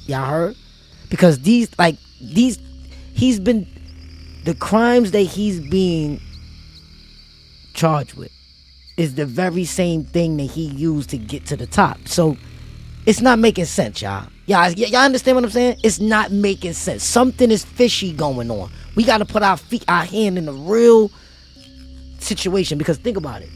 Y'all heard? Because the crimes that he's being charged with is the very same thing that he used to get to the top. So it's not making sense, y'all. Y'all understand what I'm saying? It's not making sense. Something is fishy going on. We got to put our hand in the real situation, because think about it.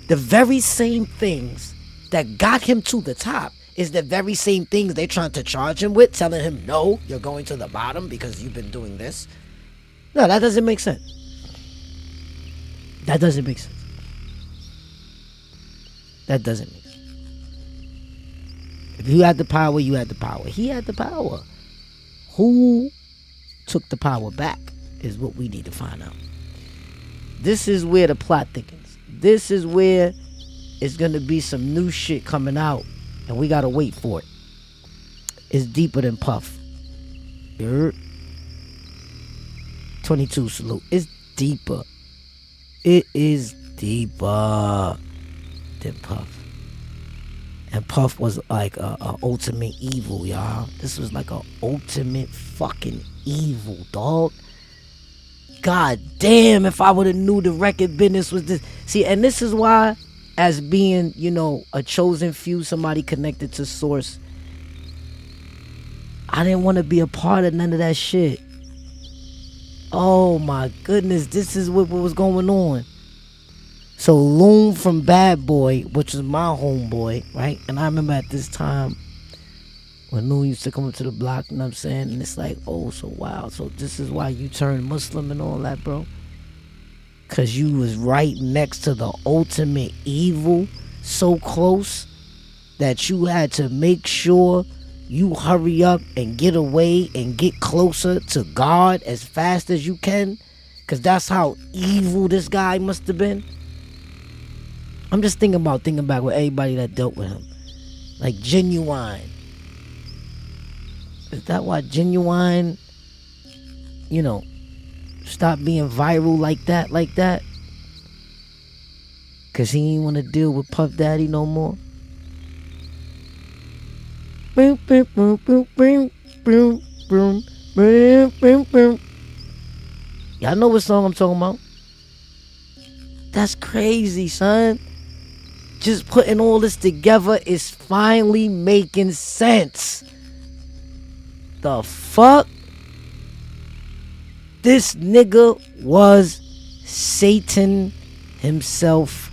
The very same things that got him to the top is the very same things they're trying to charge him with, telling him, no, you're going to the bottom because you've been doing this. No, that doesn't make sense. That doesn't make sense. That doesn't make sense. If you had the power, you had the power. He had the power. Who took the power back is what we need to find out. this is where the plot thickens. This is where it's gonna be some new shit coming out, and we gotta wait for it. It's deeper than Puff. 22 salute. It's deeper. It is deeper than Puff. And Puff was like a ultimate evil, y'all. This was like a ultimate fucking evil, dog. God damn, if I would have knew the record business was this. See, and this is why, as being, you know, a chosen few, somebody connected to Source, I didn't want to be a part of none of that shit. Oh my goodness, this is what was going on. So Loon from Bad Boy, which was my homeboy, right? And I remember at this time when Loon used to come up to the block, you know what I'm saying? And it's like, oh, so wow. So this is why you turned Muslim and all that, bro? Because you was right next to the ultimate evil, so close that you had to make sure you hurry up and get away and get closer to God as fast as you can. Because that's how evil this guy must have been. I'm just thinking back with everybody that dealt with him. Like Genuine. Is that why Genuine, you know, stopped being viral like that? Because he didn't want to deal with Puff Daddy no more? Y'all know what song I'm talking about? That's crazy, son. Just putting all this together is finally making sense. The fuck? This nigga was Satan himself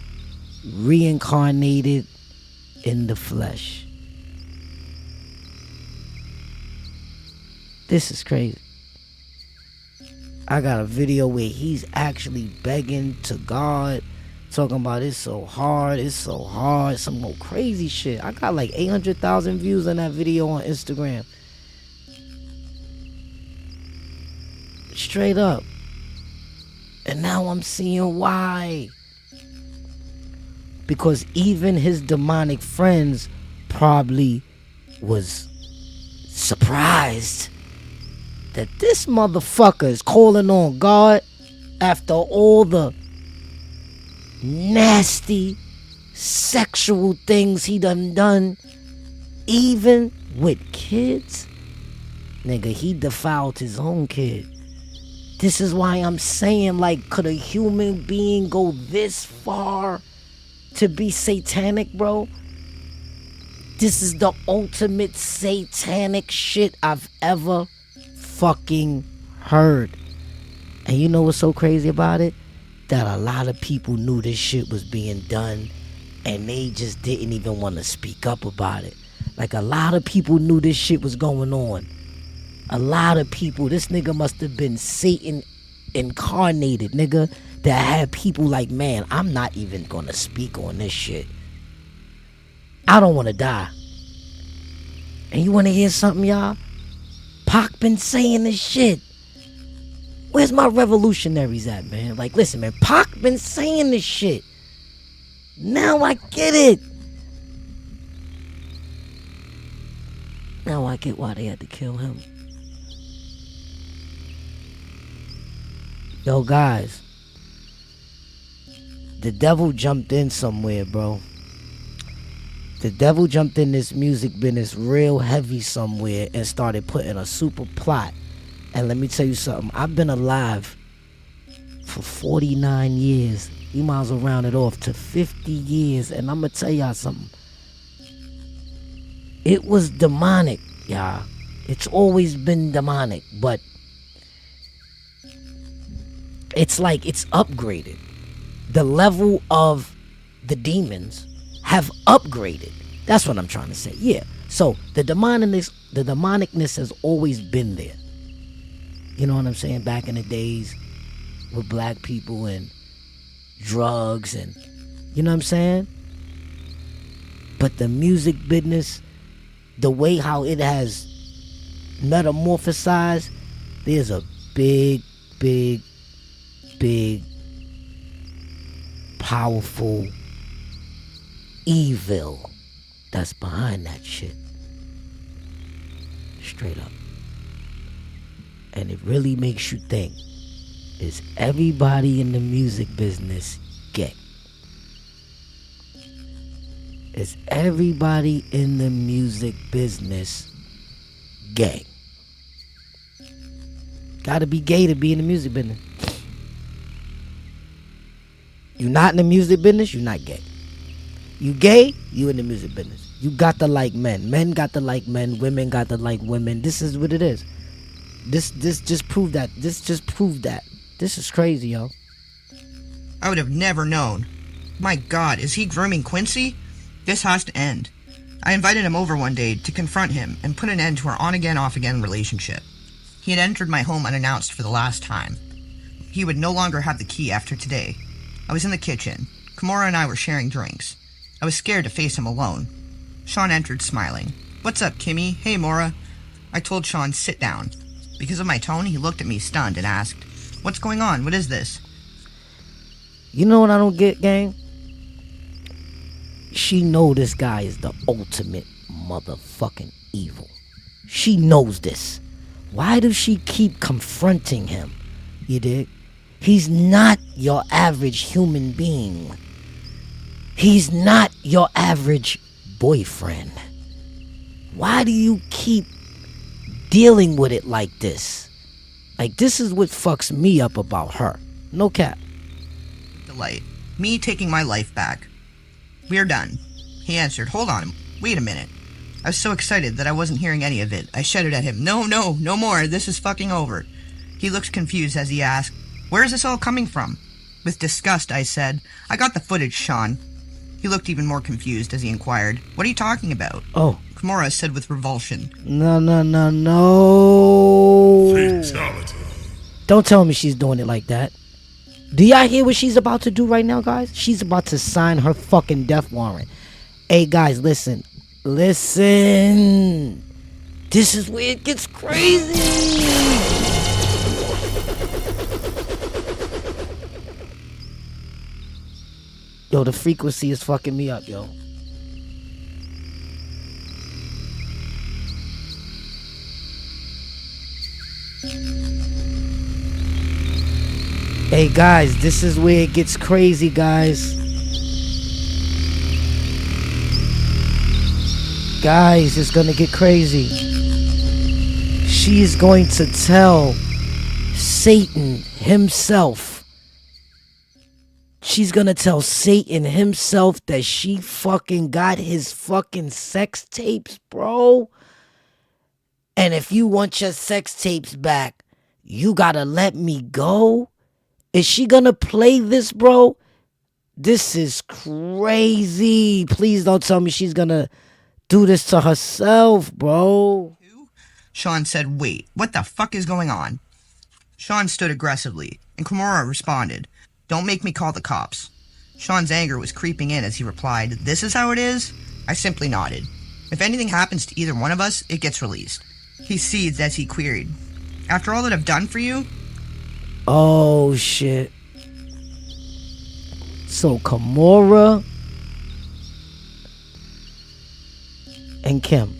reincarnated in the flesh. This is crazy. I got a video where he's actually begging to God, talking about it's so hard, some more crazy shit. I got like 800,000 views on that video on Instagram. Straight up. And now I'm seeing why. Because even his demonic friends probably was surprised that this motherfucker is calling on God after all the nasty sexual things he done, even with kids. Nigga, he defiled his own kid. This is why I'm saying, like, could a human being go this far to be satanic, bro? This is the ultimate satanic shit I've ever fucking heard. And you know what's so crazy about it? That a lot of people knew this shit was being done and they just didn't even want to speak up about it. Like, a lot of people knew this shit was going on. A lot of people. This nigga must have been Satan incarnated, nigga, that had people like, man, I'm not even gonna speak on this shit. I don't want to die. And you want to hear something, y'all? Pac been saying this shit. Where's my revolutionaries at, man? Like, listen, man, Pac been saying this shit. Now I get it. Now I get why they had to kill him. Yo, guys. The devil jumped in somewhere, bro. The devil jumped in this music business real heavy somewhere and started putting a super plot. And let me tell you something. I've been alive for 49 years. You might as well round it off to 50 years. And I'm going to tell y'all something. It was demonic, y'all. It's always been demonic. But it's like it's upgraded. The level of the demons have upgraded. That's what I'm trying to say. Yeah. So the demonicness has always been there. You know what I'm saying? Back in the days with black people and drugs and, you know what I'm saying? But the music business, the way how it has metamorphosized, there's a big powerful evil that's behind that shit. Straight up. And it really makes you think, is everybody in the music business gay? Is everybody in the music business gay? Gotta be gay to be in the music business. You not in the music business, you not gay. You gay, you in the music business. You got to like men. Men got to like men. Women got to like women. This is what it is. This just proved that. This just proved that. This is crazy, yo. I would have never known. My God, is he grooming Quincy? This has to end. I invited him over one day to confront him and put an end to our on-again, off-again relationship. He had entered my home unannounced for the last time. He would no longer have the key after today. I was in the kitchen. Kimora and I were sharing drinks. I was scared to face him alone. Sean entered smiling. "What's up, Kimmy? Hey, Mora." I told Sean, "Sit down." Because of my tone, he looked at me stunned and asked, "What's going on? What is this?" You know what I don't get, gang? She know this guy is the ultimate motherfucking evil. She knows this. Why does she keep confronting him? You dig? He's not your average human being. He's not your average boyfriend. Why do you keep dealing with it like this? Like, this is what fucks me up about her. No cap. Delight. Me taking my life back. "We're done." He answered, "Hold on. Wait a minute." I was so excited that I wasn't hearing any of it. I shouted at him, No more. This is fucking over." He looked confused as he asked, "Where is this all coming from?" With disgust, I said, "I got the footage, Sean." He looked even more confused as he inquired, "What are you talking about?" Oh. Kimora said with revulsion, No. Fatality. Don't tell me she's doing it like that. Do y'all hear what she's about to do right now, guys? She's about to sign her fucking death warrant. Hey, guys, listen. This is where it gets crazy. Yo, the frequency is fucking me up, yo. Hey guys, this is where it gets crazy, guys. Guys, it's gonna get crazy. She's going to tell Satan himself. She's gonna tell Satan himself that she fucking got his fucking sex tapes, bro. And if you want your sex tapes back, you gotta let me go. Is she gonna play this, bro? This is crazy. Please don't tell me she's gonna do this to herself, bro. Sean said, "Wait, what the fuck is going on?" Sean stood aggressively, and Kimora responded, "Don't make me call the cops." Sean's anger was creeping in as he replied, "This is how it is?" I simply nodded. "If anything happens to either one of us, it gets released." He seethed as he queried, "After all that I've done for you?" Oh, shit. So, Kimora and Kim,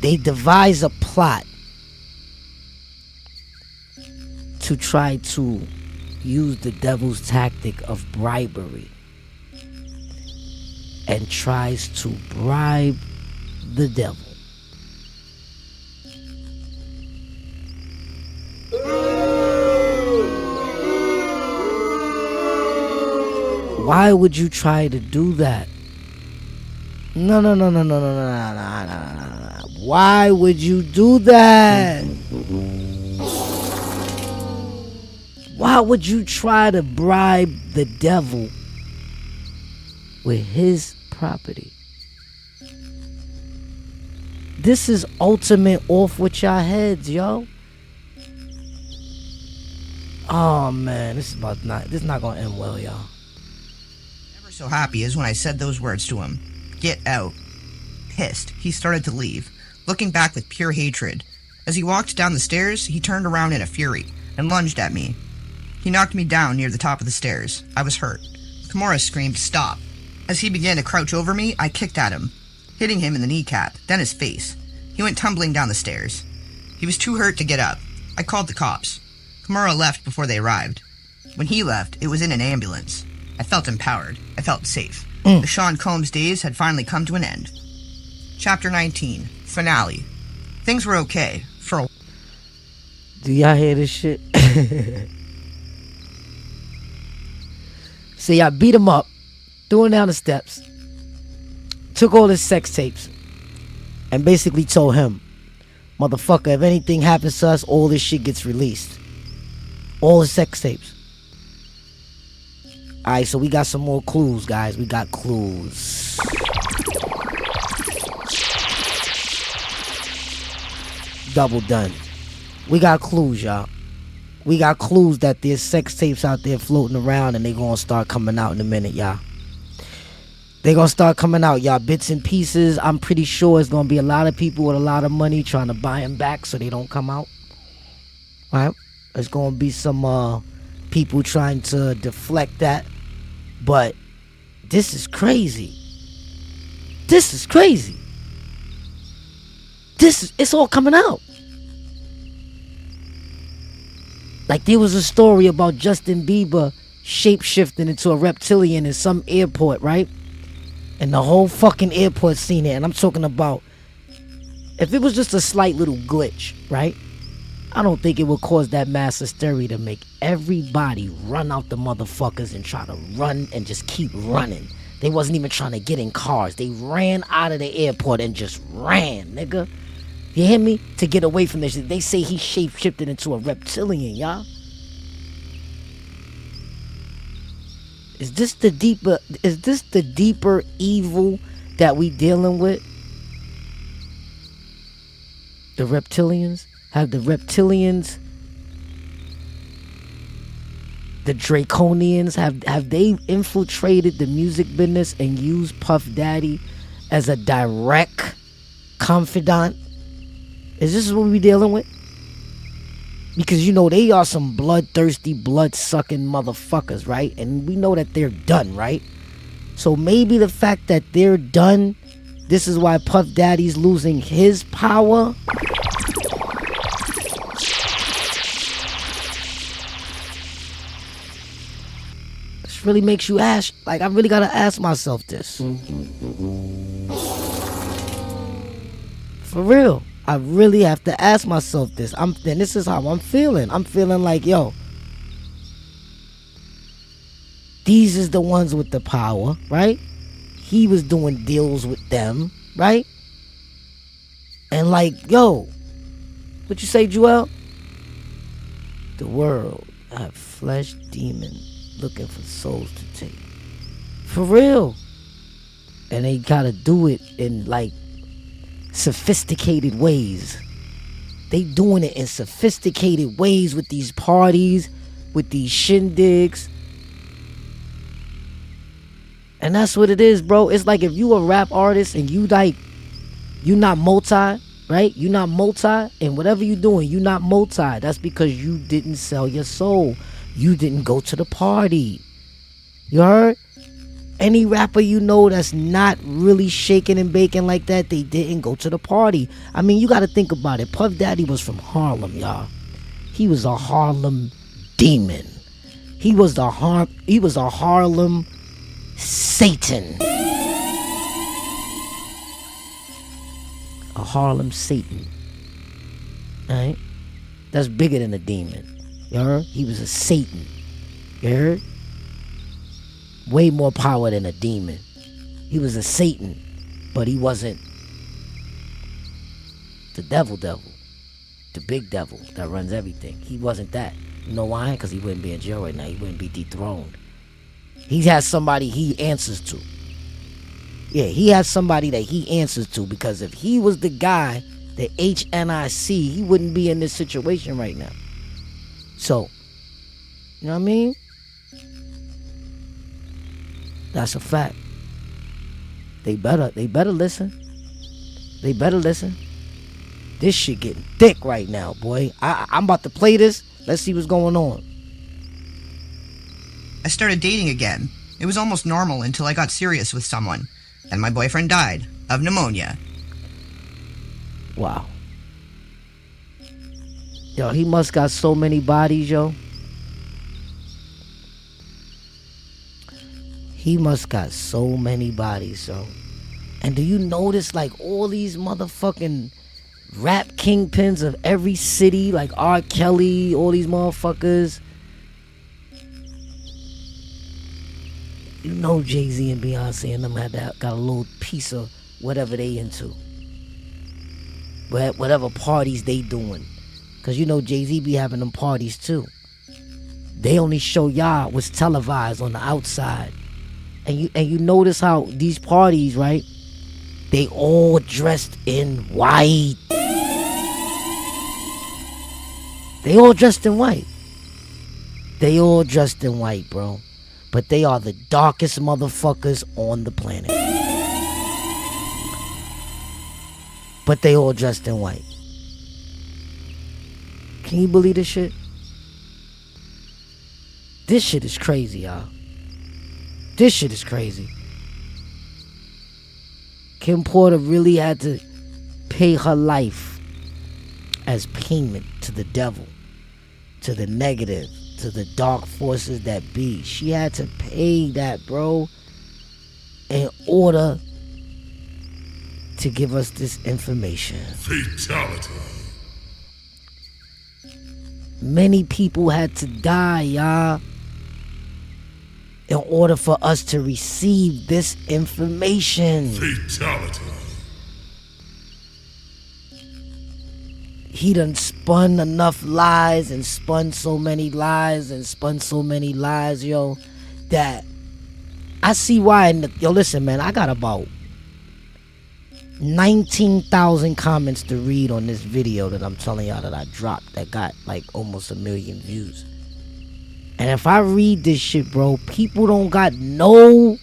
they devise a plot to try to use the devil's tactic of bribery and tries to bribe the devil. Why would you try to do that? No. Why would you do that? Why would you try to bribe the devil with his property? This is ultimate off with your heads, yo. Oh man, this is not gonna end well, y'all. Never so happy as when I said those words to him. "Get out." Pissed, he started to leave, looking back with pure hatred. As he walked down the stairs, he turned around in a fury and lunged at me. He knocked me down near the top of the stairs. I was hurt. Kimura screamed, "Stop." As he began to crouch over me, I kicked at him, hitting him in the kneecap, then his face. He went tumbling down the stairs. He was too hurt to get up. I called the cops. Kimura left before they arrived. When he left, it was in an ambulance. I felt empowered. I felt safe. The Sean Combs days had finally come to an end. Chapter 19. Finale. Things were okay for a... Do y'all hear this shit? So y'all beat him up, threw him down the steps, took all his sex tapes, and basically told him, motherfucker, if anything happens to us, all this shit gets released. All the sex tapes. Alright, so we got some more clues, guys. We got clues. Double done. We got clues, y'all. We got clues that there's sex tapes out there floating around, and they gonna start coming out in a minute, y'all. They gonna start coming out, y'all. Bits and pieces. I'm pretty sure it's gonna be a lot of people with a lot of money trying to buy them back so they don't come out. Alright? There's gonna be some people trying to deflect that. But this is crazy. This is crazy. It's all coming out. Like, there was a story about Justin Bieber shape-shifting into a reptilian in some airport, right? And the whole fucking airport seen it. And I'm talking about, if it was just a slight little glitch, right? I don't think it would cause that mass hysteria to make everybody run out the motherfuckers and try to run and just keep running. They wasn't even trying to get in cars. They ran out of the airport and just ran, nigga. You hear me? To get away from this shit. They say he shape-shifted into a reptilian, y'all. Is this the deeper evil that we dealing with? The reptilians? Have the reptilians, the draconians, have they infiltrated the music business and used Puff Daddy as a direct confidant? Is this what we dealing with? Because, you know, they are some bloodthirsty, blood-sucking motherfuckers, right? And we know that they're done, right? So maybe the fact that they're done, this is why Puff Daddy's losing his power. This really makes you ask, like, I really gotta ask myself this. For real. I really have to ask myself this. And this is how I'm feeling. I'm feeling like, yo, these is the ones with the power, right? He was doing deals with them, right? And like, yo, what you say, Joel? The world have flesh demon looking for souls to take. For real. And they gotta do it in like sophisticated ways. They doing it in sophisticated ways with these parties, with these shindigs. And that's what it is, bro. It's like if you a rap artist and you not multi, right? You not multi, and whatever you doing, you not multi. That's because you didn't sell your soul. You didn't go to the party. You heard? Any rapper you know that's not really shaking and baking like that, they didn't go to the party. I mean, you gotta think about it. Puff Daddy was from Harlem, y'all. He was a Harlem demon. He was a Harlem Satan. A Harlem Satan. Alright? That's bigger than a demon. You heard? He was a Satan. You heard? Way more power than a demon. He was a Satan, but he wasn't the devil, the big devil that runs everything. He wasn't that. You know why? Because he wouldn't be in jail right now. He wouldn't be dethroned. He has somebody he answers to. Yeah, he has somebody that he answers to, because if he was the guy, the HNIC, he wouldn't be in this situation right now. So, you know what I mean? That's a fact. They better listen. They better listen. This shit getting thick right now, boy. I'm about to play this. Let's see what's going on. I started dating again. It was almost normal until I got serious with someone. Then my boyfriend died of pneumonia. Wow. Yo, he must got so many bodies, yo. He must got so many bodies, yo. And do you notice, like, all these motherfucking rap kingpins of every city, like R. Kelly, all these motherfuckers? You know Jay-Z and Beyonce and them got a little piece of whatever they into. Whatever parties they doing. Because you know Jay-Z be having them parties too. They only show y'all what's televised on the outside. And you notice how these parties, right? They all dressed in white. They all dressed in white. They all dressed in white, bro. But they are the darkest motherfuckers on the planet. But they all dressed in white. Can you believe this shit? This shit is crazy, y'all. This shit is crazy. Kim Porter really had to pay her life as payment to the devil, to the negative, to the dark forces that be. She had to pay that, bro, in order to give us this information. Fatality. Many people had to die, y'all, in order for us to receive this information. Fatality. He done spun enough lies and spun so many lies and spun so many lies, yo, that I see why. Yo, listen, man, I got about 19,000 comments to read on this video that I'm telling y'all that I dropped that got like almost 1 million views. And if I read this shit, bro, people don't got no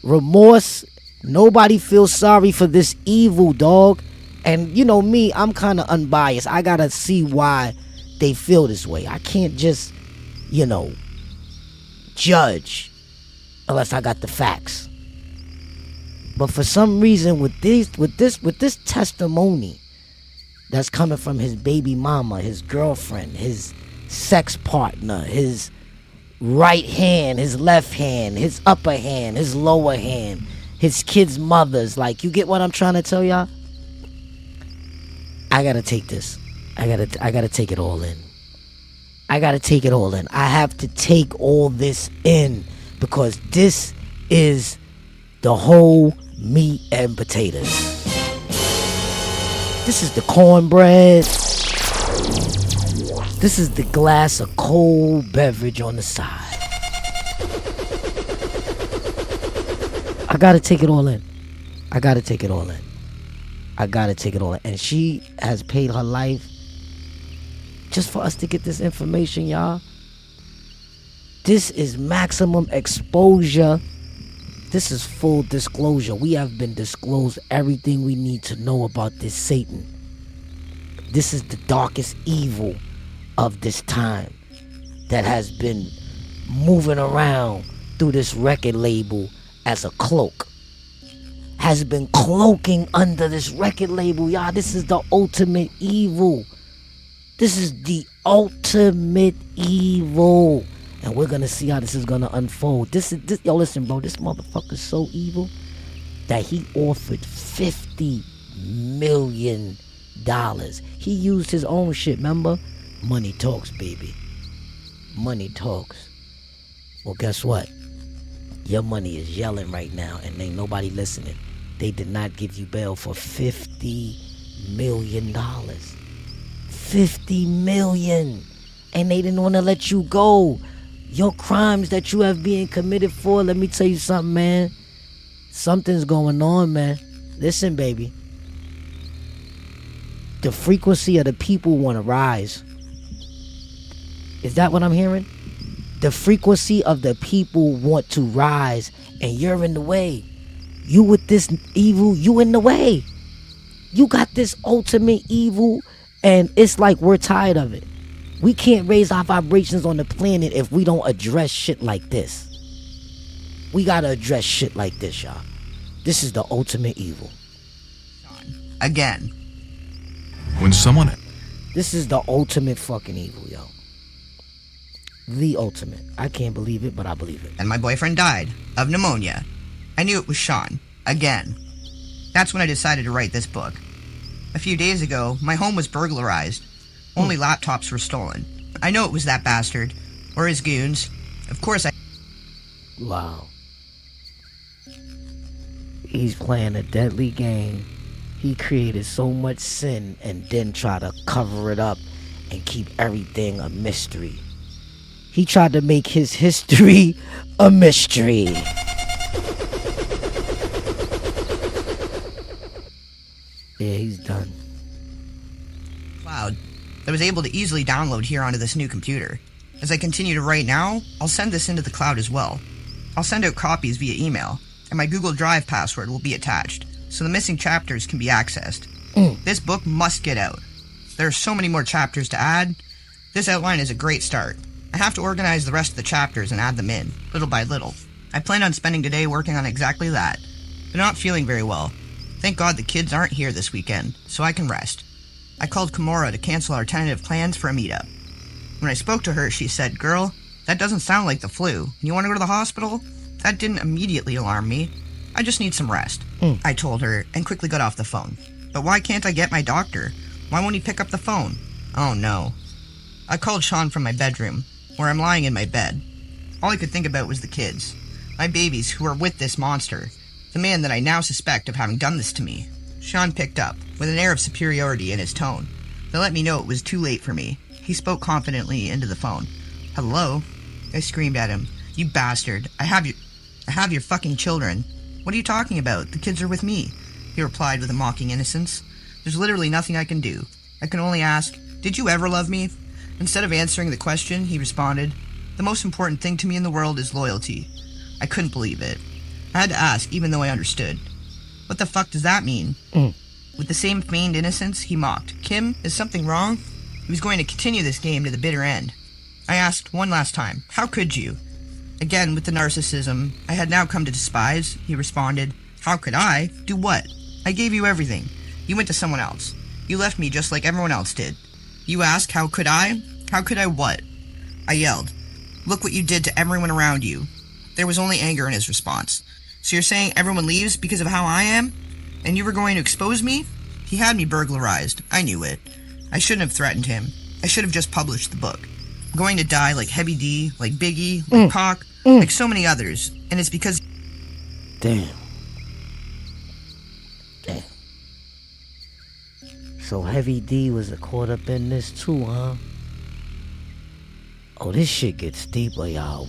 remorse. Nobody feels sorry for this evil, dog. And you know me, I'm kind of unbiased. I gotta see why they feel this way. I can't just, judge unless I got the facts. But for some reason, with this testimony that's coming from his baby mama, his girlfriend, his sex partner, his right hand, his left hand, his upper hand, his lower hand, his kids' mothers, like, you get what I'm trying to tell y'all? I gotta take this. I gotta take it all in. I gotta take it all in. I have to take all this in because this is the whole meat and potatoes. This is the cornbread. This is the glass of cold beverage on the side. I gotta take it all in. I gotta take it all in. I gotta take it all in. And she has paid her life just for us to get this information, y'all. This is maximum exposure. This is full disclosure. We have been disclosed everything we need to know about this Satan. This is the darkest evil of this time that has been moving around through this record label as a cloak. Has been cloaking under this record label, y'all. This is the ultimate evil. This is the ultimate evil. And we're gonna see how this is gonna unfold. Yo, listen, bro, this motherfucker's so evil that he offered $50 million. He used his own shit, remember? Money talks, baby. Money talks. Well, guess what? Your money is yelling right now and ain't nobody listening. They did not give you bail for $50 million. $50 million. And they didn't want to let you go. Your crimes that you have being committed for, let me tell you something, man. Something's going on, man. Listen, baby. The frequency of the people want to rise. Is that what I'm hearing? The frequency of the people want to rise, and you're in the way. You with this evil, you in the way. You got this ultimate evil, and it's like we're tired of it. We can't raise our vibrations on the planet if we don't address shit like this. We gotta address shit like this, y'all. This is the ultimate evil. Again. When someone... This is the ultimate fucking evil, yo. The ultimate. I can't believe it, but I believe it. And my boyfriend died of pneumonia. I knew it was Sean. Again. That's when I decided to write this book. A few days ago, my home was burglarized. Only laptops were stolen. I know it was that bastard. Or his goons. Of course I... Wow. He's playing a deadly game. He created so much sin and then tried to cover it up and keep everything a mystery. He tried to make his history a mystery. Yeah, he's done. Cloud that I was able to easily download here onto this new computer. As I continue to write now, I'll send this into the cloud as well. I'll send out copies via email, and my Google Drive password will be attached, so the missing chapters can be accessed. This book must get out. There are so many more chapters to add. This outline is a great start. I have to organize the rest of the chapters and add them in, little by little. I plan on spending today working on exactly that. But not feeling very well. Thank God the kids aren't here this weekend, so I can rest. I called Kimora to cancel our tentative plans for a meetup. When I spoke to her, she said, "Girl, that doesn't sound like the flu. You want to go to the hospital?" That didn't immediately alarm me. I just need some rest, I told her, and quickly got off the phone. But why can't I get my doctor? Why won't he pick up the phone? Oh no. I called Sean from my bedroom, where I'm lying in my bed. All I could think about was the kids. My babies who are with this monster. The man that I now suspect of having done this to me. Sean picked up, with an air of superiority in his tone. To let me know it was too late for me. He spoke confidently into the phone. "Hello?" I screamed at him. "You bastard. I have your fucking children." "What are you talking about? The kids are with me," he replied with a mocking innocence. "There's literally nothing I can do. I can only ask, did you ever love me?" Instead of answering the question, he responded, "The most important thing to me in the world is loyalty." I couldn't believe it. I had to ask, even though I understood. "What the fuck does that mean?" With the same feigned innocence, he mocked. "Kim, is something wrong?" He was going to continue this game to the bitter end. I asked one last time, "How could you?" Again, with the narcissism I had now come to despise, he responded, "How could I? Do what? I gave you everything. You went to someone else. You left me just like everyone else did. You ask, how could I? How could I what?" I yelled, "Look what you did to everyone around you." There was only anger in his response. "So you're saying everyone leaves because of how I am? And you were going to expose me?" He had me burglarized. I knew it. I shouldn't have threatened him. I should have just published the book. I'm going to die like Heavy D, like Biggie, like Pac, like so many others. And it's because... Damn. So Heavy D was caught up in this too, huh? Oh, this shit gets deeper, y'all.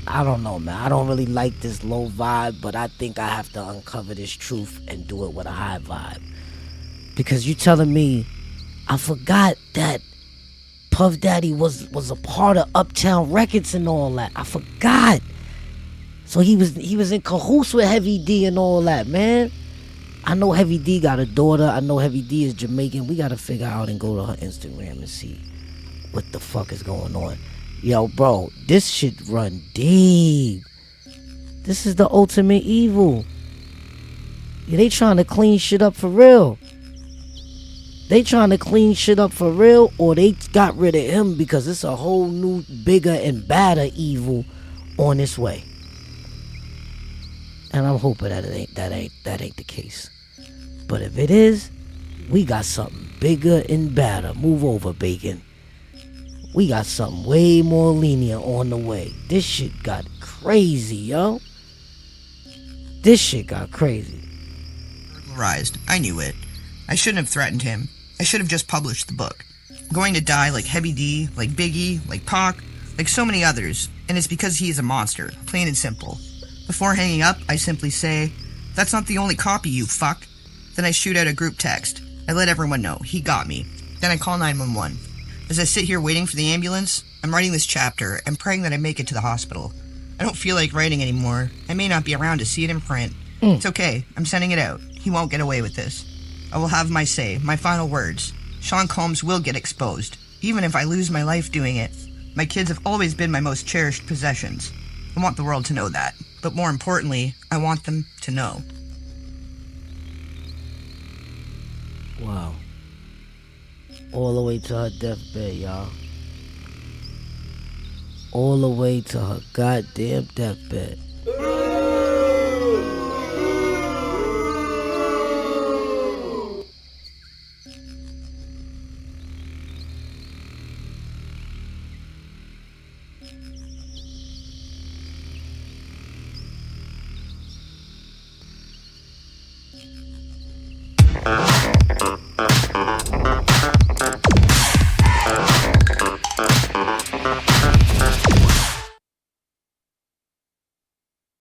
I don't know, man. I don't really like this low vibe, but I think I have to uncover this truth and do it with a high vibe. Because you telling me, I forgot that Puff Daddy was a part of Uptown Records and all that. I forgot. So he was in cahoots with Heavy D and all that, man. I know Heavy D got a daughter. I know Heavy D is Jamaican. We gotta figure out and go to her Instagram and see what the fuck is going on. Yo, bro, this shit run deep. This is the ultimate evil. Yeah, they trying to clean shit up for real. They trying to clean shit up for real, or they got rid of him because it's a whole new, bigger and badder evil on its way. And I'm hoping that ain't the case. But if it is, we got something bigger and badder. Move over, Bacon. We got something way more lenient on the way. This shit got crazy, yo. This shit got crazy. Burglarized. I knew it. I shouldn't have threatened him. I should have just published the book. I'm going to die like Heavy D, like Biggie, like Pac, like so many others, and it's because he is a monster, plain and simple. Before hanging up, I simply say, "That's not the only copy, you fuck." Then I shoot out a group text. I let everyone know. He got me. Then I call 911. As I sit here waiting for the ambulance, I'm writing this chapter and praying that I make it to the hospital. I don't feel like writing anymore. I may not be around to see it in print. It's okay. I'm sending it out. He won't get away with this. I will have my say, my final words. Sean Combs will get exposed. Even if I lose my life doing it, my kids have always been my most cherished possessions. I want the world to know that. But more importantly, I want them to know. Wow. All the way to her deathbed, y'all. All the way to her goddamn deathbed.